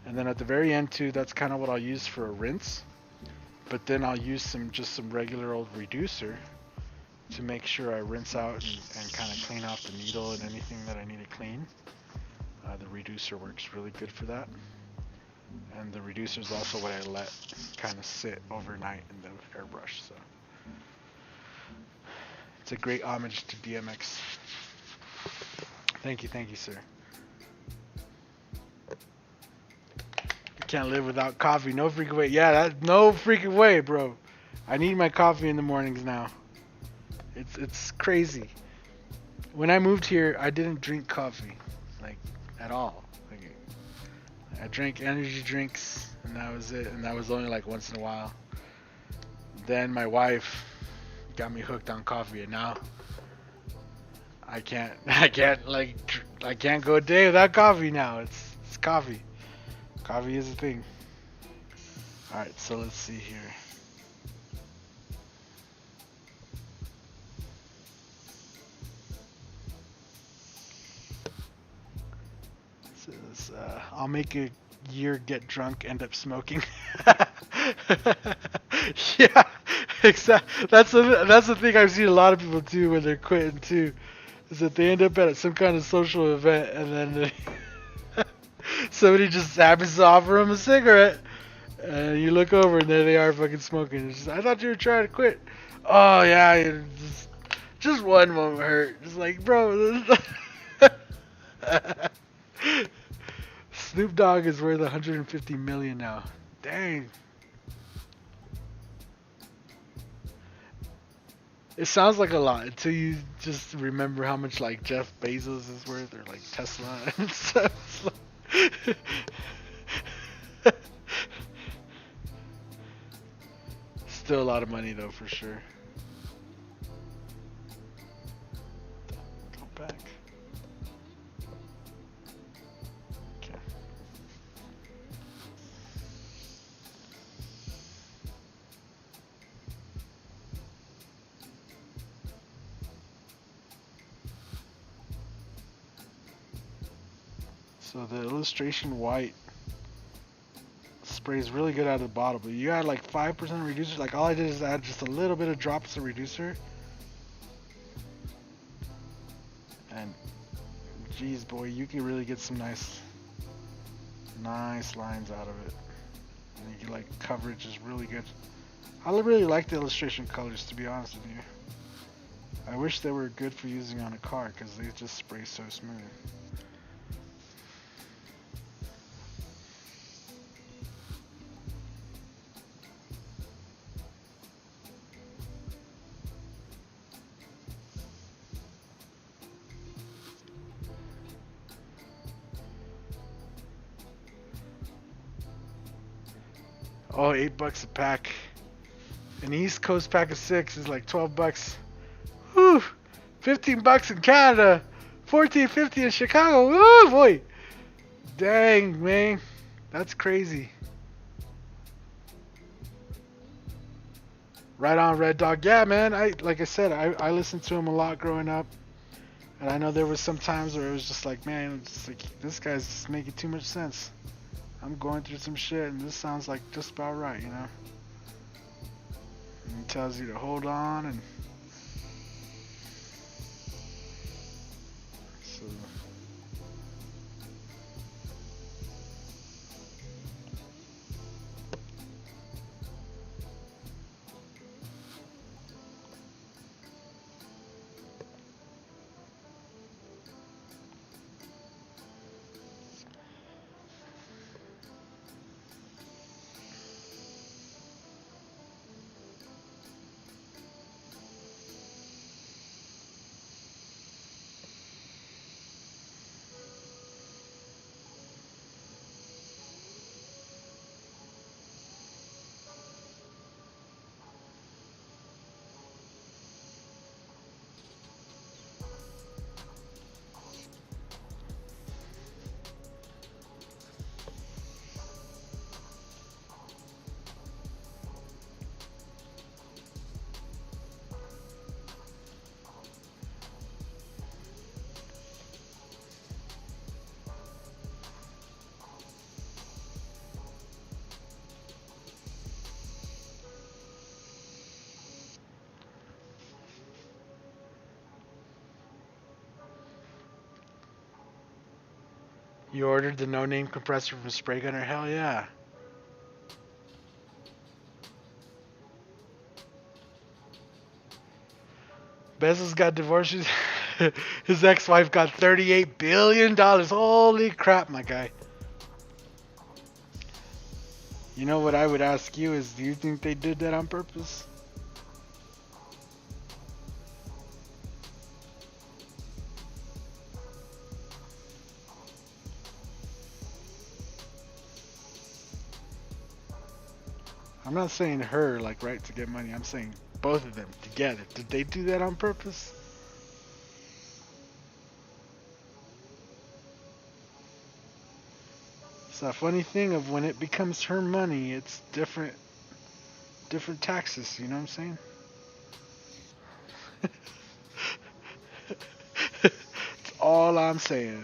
And then at the very end too, that's kind of what I'll use for a rinse. But then I'll use some regular old reducer to make sure I rinse out and kind of clean off the needle and anything that I need to clean. The reducer works really good for that. And the reducer is also what I let kind of sit overnight in the airbrush. So it's a great homage to DMX. Thank you, sir. Can't live without coffee. No freaking way. Yeah, no freaking way, bro. I need my coffee in the mornings now. It's crazy. When I moved here, I didn't drink coffee, like at all. Like, I drank energy drinks, and that was it. And that was only like once in a while. Then my wife got me hooked on coffee, and now I can't go a day without coffee now. It's coffee. Coffee is a thing. All right, so let's see here. Says, I'll make a year, get drunk, end up smoking. Yeah, exactly. That's the thing I've seen a lot of people do when they're quitting too, is that they end up at some kind of social event and then somebody just happens to offer them a cigarette, and you look over and there they are fucking smoking. It's just, I thought you were trying to quit. Oh yeah, just one won't hurt. Just like, bro. Snoop Dogg is worth 150 million now. Dang. It sounds like a lot until you just remember how much like Jeff Bezos is worth or like Tesla and stuff. Still a lot of money though, for sure. Go back. Okay. So the illustration white sprays really good out of the bottle, but you add like 5% reducer. Like all I did is add just a little bit of drops of reducer, and geez, boy, you can really get some nice lines out of it. And you can, like, coverage is really good. I really like the illustration colors, to be honest with you. I wish they were good for using on a car because they just spray so smooth. Oh, $8 a pack. An East Coast pack of 6 is like $12. Whew! $15 in Canada, $14.50 in Chicago. Oh boy! Dang, man, that's crazy. Right on, Red Dog. Yeah, man. Like I said, I listened to him a lot growing up, and I know there was some times where it was just like, man, it's like this guy's just making too much sense. I'm going through some shit, and this sounds like just about right, you know. And it tells you to hold on, and so. You ordered the no-name compressor from Spray Gunner? Hell yeah. Bezos got divorced. His ex-wife got $38 billion. Holy crap, my guy. You know what I would ask you is, do you think they did that on purpose? I'm not saying her, like, right, to get money. I'm saying both of them together. Did they do that on purpose? It's a funny thing of when it becomes her money, it's different taxes, you know what I'm saying? That's all I'm saying.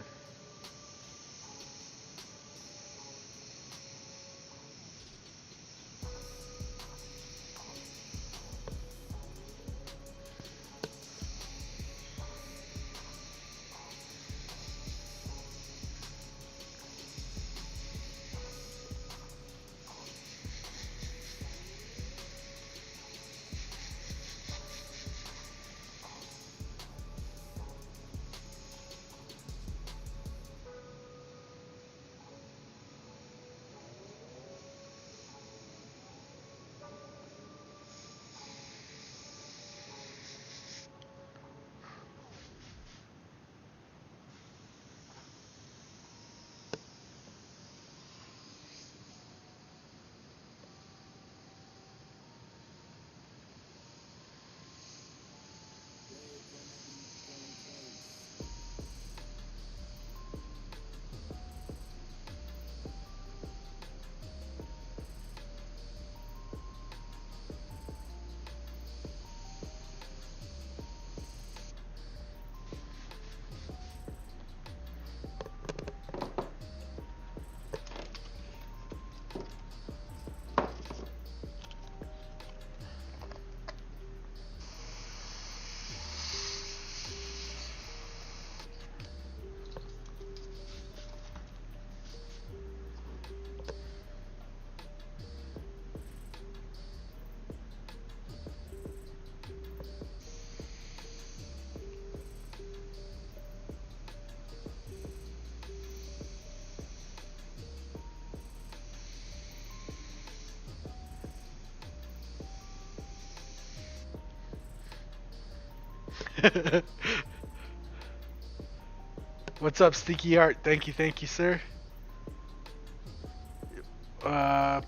What's up, Sticky Art? Thank you, sir.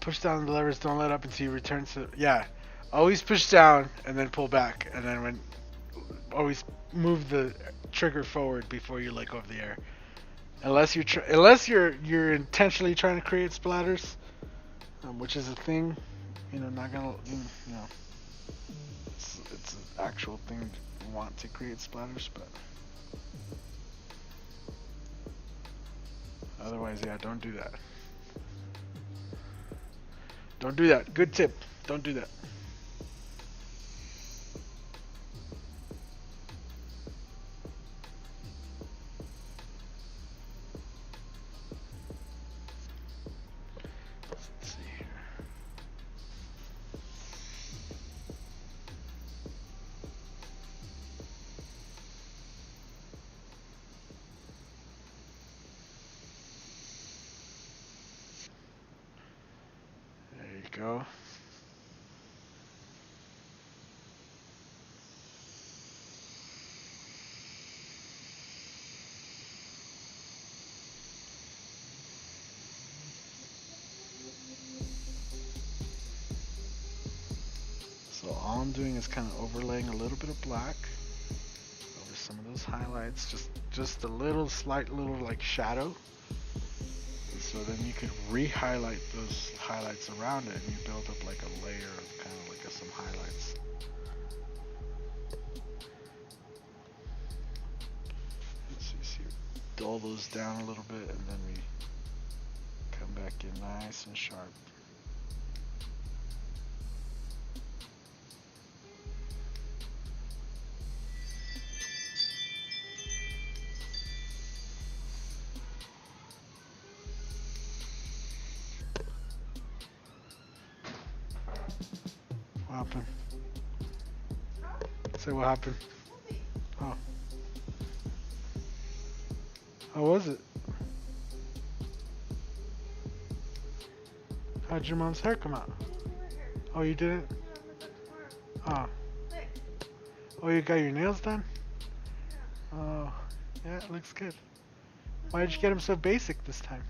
Push down the levers, don't let up until you return to. Yeah, always push down and then pull back, and then always move the trigger forward before you let go of the air. Unless you're intentionally trying to create splatters, which is a thing, not gonna, it's an actual thing to want to create splatters, but otherwise, yeah, don't do that. Don't do that. Good tip. Don't do that. Let's see here. There you go. So all I'm doing is kind of overlaying a little bit of black over some of those highlights, just a slight little like shadow. And so then you could re-highlight those highlights around it, and you build up like a layer of kind of like some highlights. So you dull those down a little bit, and then we come back in nice and sharp. What happened? Say what happened? Oh. How was it? How'd your mom's hair come out? Oh, you didn't? Oh. Oh, you got your nails done? Oh, yeah, it looks good. Why did you get them so basic this time?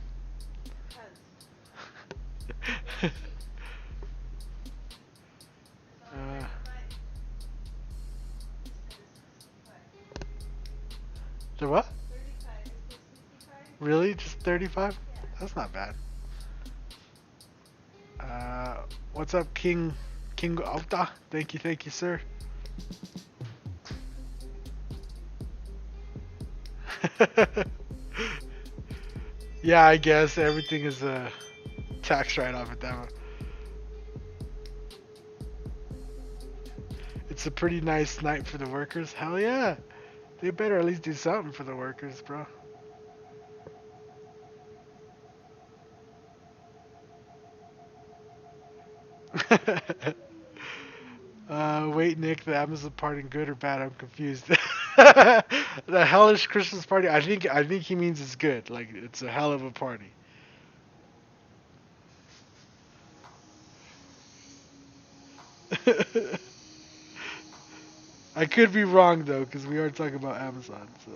The what? Really? Just 35? That's not bad. Uh, what's up, King Alta? Thank you, sir. Yeah, I guess everything is a tax write-off at that one. It's a pretty nice night for the workers. Hell yeah. They better at least do something for the workers, bro. Wait, Nick, the Amazon party good or bad? I'm confused. The hellish Christmas party. I think he means it's good. Like it's a hell of a party. I could be wrong though, because we are talking about Amazon. So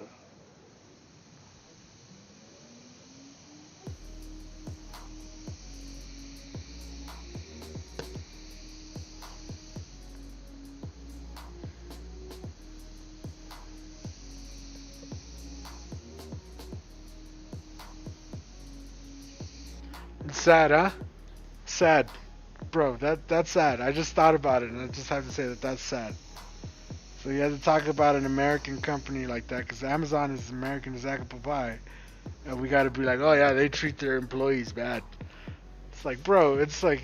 it's sad, huh? Sad, bro. That's sad. I just thought about it, and I just have to say that that's sad. So you have to talk about an American company like that, because Amazon is American as apple pie, and we got to be like, oh yeah, they treat their employees bad. It's like, bro, it's like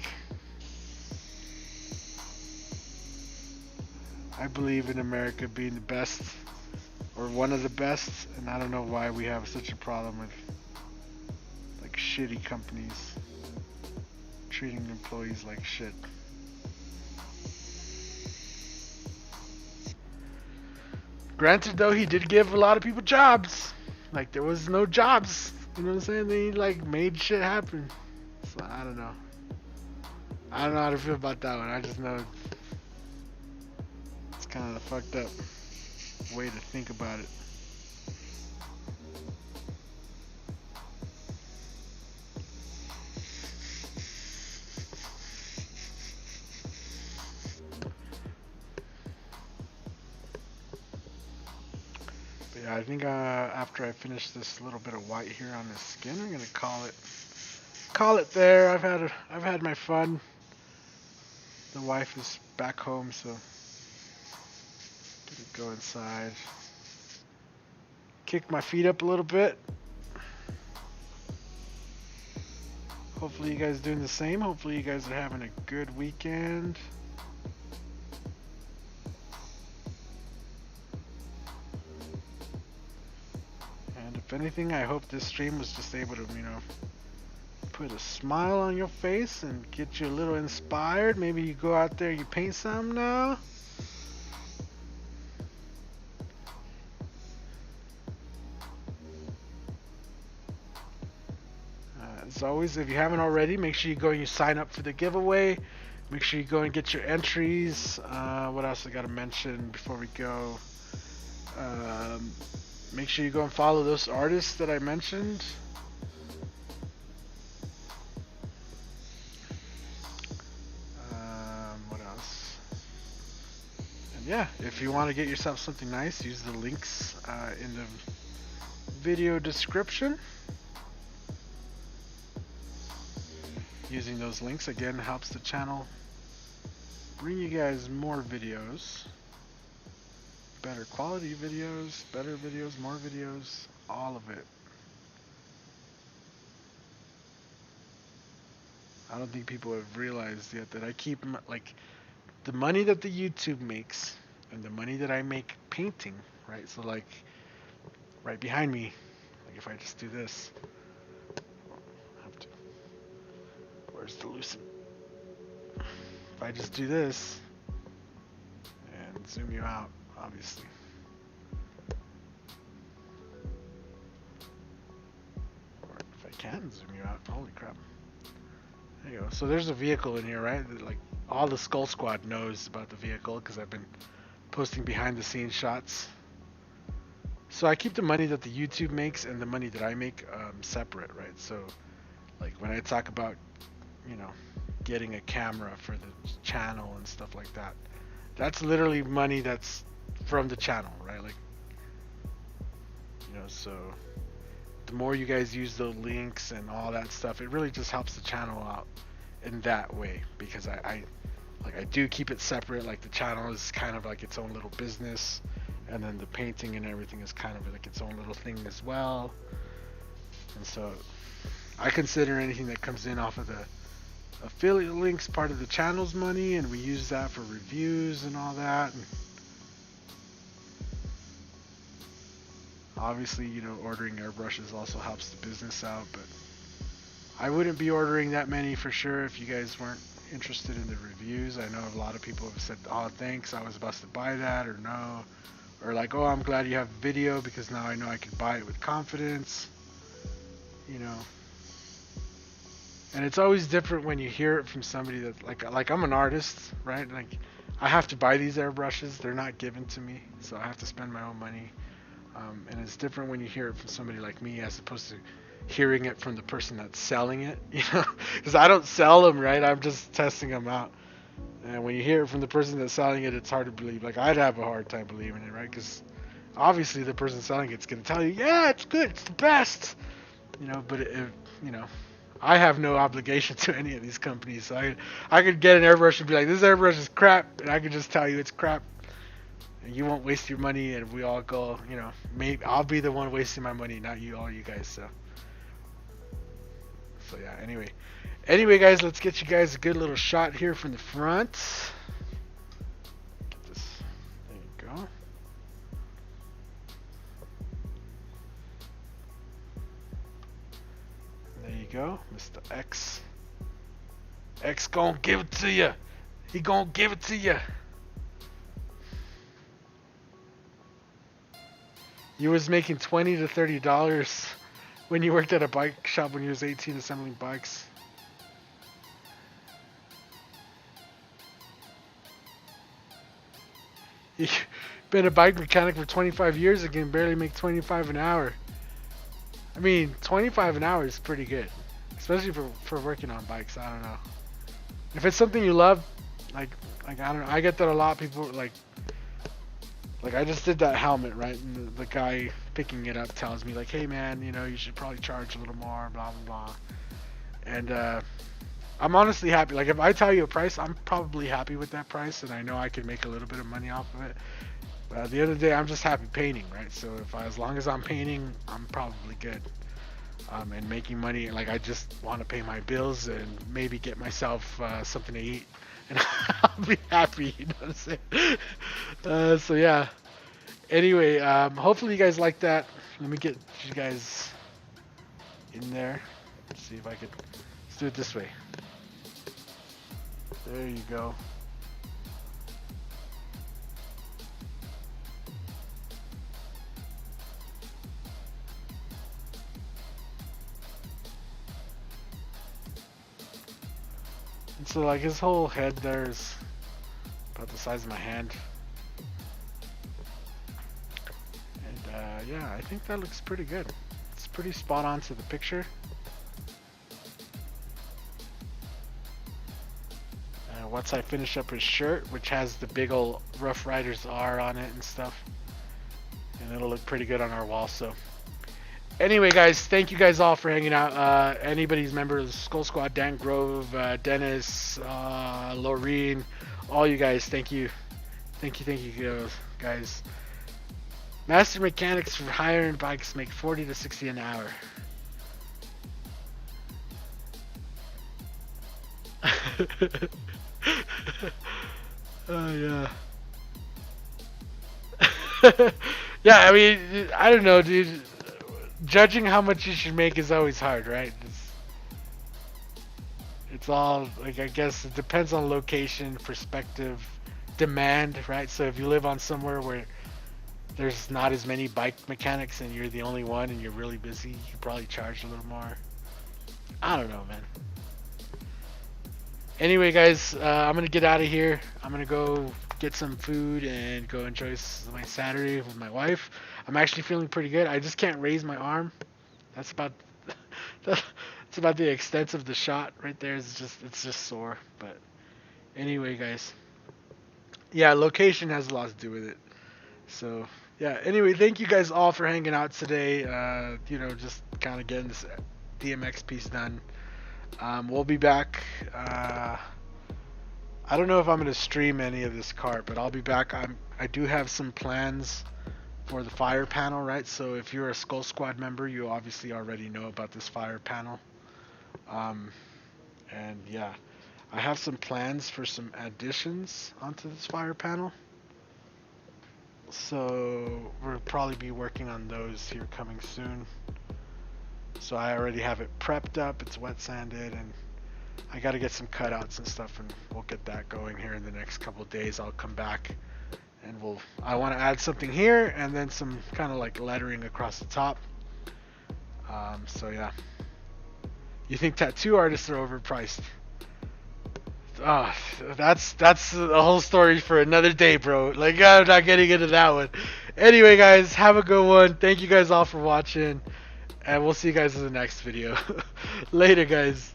I believe in America being the best or one of the best, and I don't know why we have such a problem with like shitty companies treating employees like shit. Granted, though, he did give a lot of people jobs. Like there was no jobs. You know what I'm saying? They like made shit happen. So I don't know. I don't know how to feel about that one. I just know it's kind of a fucked up way to think about it. But yeah, I think after I finish this little bit of white here on the skin, I'm gonna call it there. I've had my fun. The wife is back home, so gonna go inside, kick my feet up a little bit. Hopefully you guys doing the same. Hopefully you guys are having a good weekend. And if anything, I hope this stream was just able to, put a smile on your face and get you a little inspired. Maybe you go out there, you paint some now. As always, if you haven't already, make sure you go and you sign up for the giveaway. Make sure you go and get your entries. What else I gotta mention before we go? Make sure you go and follow those artists that I mentioned. What else? And yeah, if you want to get yourself something nice, use the links in the video description. Using those links again helps the channel bring you guys more videos, better quality videos, better videos, more videos, all of it. I don't think people have realized yet that I keep like the money that the YouTube makes and the money that I make painting, right? So like right behind me, like if I just do this, where's the loosen? If I just do this and zoom you out, obviously. Or if I can zoom you out, holy crap. There you go. So there's a vehicle in here, right? Like all the Skull Squad knows about the vehicle because I've been posting behind the scenes shots. So I keep the money that the YouTube makes and the money that I make separate, right? So like when I talk about, getting a camera for the channel and stuff like that, that's literally money that's from the channel, right? Like, So the more you guys use the links and all that stuff, it really just helps the channel out in that way, because I do keep it separate. Like the channel is kind of like its own little business, and then the painting and everything is kind of like its own little thing as well. And so I consider anything that comes in off of the affiliate links part of the channel's money, and we use that for reviews and all that. And obviously, ordering airbrushes also helps the business out, but I wouldn't be ordering that many for sure if you guys weren't interested in the reviews. I know a lot of people have said, oh, thanks, I was about to buy that, or no. Or like, oh, I'm glad you have video because now I know I can buy it with confidence. And it's always different when you hear it from somebody that, like I'm an artist, right? Like, I have to buy these airbrushes. They're not given to me, so I have to spend my own money. And it's different when you hear it from somebody like me as opposed to hearing it from the person that's selling it, because I don't sell them, right? I'm just testing them out. And when you hear it from the person that's selling it, it's hard to believe. Like, I'd have a hard time believing it, right? Because obviously the person selling it's going to tell you, yeah, it's good, it's the best, but I have no obligation to any of these companies. So I could get an airbrush and be like, this airbrush is crap, and I could just tell you it's crap. And you won't waste your money, and we all go, maybe I'll be the one wasting my money, not you, all you guys. So yeah, anyway guys, let's get you guys a good little shot here from the front. Get this. There you go. There you go, Mr. X. X gonna give it to you. He gonna give it to you. You was making $20 to $30 when you worked at a bike shop when you was 18 assembling bikes. You've been a bike mechanic for 25 years and can barely make 25 an hour. I mean, 25 an hour is pretty good, especially for working on bikes. I don't know. If it's something you love, like I don't know. I get that a lot. People like I just did that helmet, right? And the guy picking it up tells me like, hey man, you should probably charge a little more, blah blah blah. And I'm honestly happy. Like, if I tell you a price, I'm probably happy with that price, and I know I can make a little bit of money off of it. But at the end of the day, I'm just happy painting, right? So as long as I'm painting, I'm probably good. And making money, like, I just want to pay my bills and maybe get myself something to eat, and I'll be happy. You know what I'm saying? So yeah. Anyway, hopefully you guys like that. Let me get you guys in there. Let's see if I could. Let's do it this way. There you go. And so like his whole head there is about the size of my hand. And yeah, I think that looks pretty good. It's pretty spot on to the picture. Once I finish up his shirt, which has the big old Rough Riders R on it and stuff, and it'll look pretty good on our wall. So anyway guys, thank you guys all for hanging out. Anybody's member of the Skull Squad, Dan Grove, Dennis, Laureen, all you guys, thank you guys. Master mechanics for hiring bikes make 40 to 60 an hour. Oh yeah. Yeah, I mean, I don't know, dude. Judging how much you should make is always hard, right? It's all, like, I guess it depends on location, perspective, demand, right? So if you live on somewhere where there's not as many bike mechanics and you're the only one and you're really busy, you can probably charge a little more. I don't know, man. Anyway, guys, I'm gonna get out of here. I'm gonna go get some food and go enjoy my Saturday with my wife. I'm actually feeling pretty good. I just can't raise my arm. That's about that's about the extent of the shot right there. It's just sore. But anyway, guys, yeah, location has a lot to do with it. So Yeah. Anyway, thank you guys all for hanging out today. Just kind of getting this DMX piece done. We'll be back. I don't know if I'm gonna stream any of this cart, but I'll be back. I do have some plans for the fire panel, right? So if you're a Skull Squad member, you obviously already know about this fire panel. Um, and yeah, I have some plans for some additions onto this fire panel. So we'll probably be working on those here coming soon. So I already have it prepped up. It's wet sanded, and I got to get some cutouts and stuff, and we'll get that going here in the next couple of days. I'll come back, and I want to add something here, and then some kind of like lettering across the top. So yeah. You think tattoo artists are overpriced? Oh, that's a whole story for another day, bro. Like, I'm not getting into that one. Anyway, guys, have a good one. Thank you guys all for watching, and we'll see you guys in the next video. Later, guys.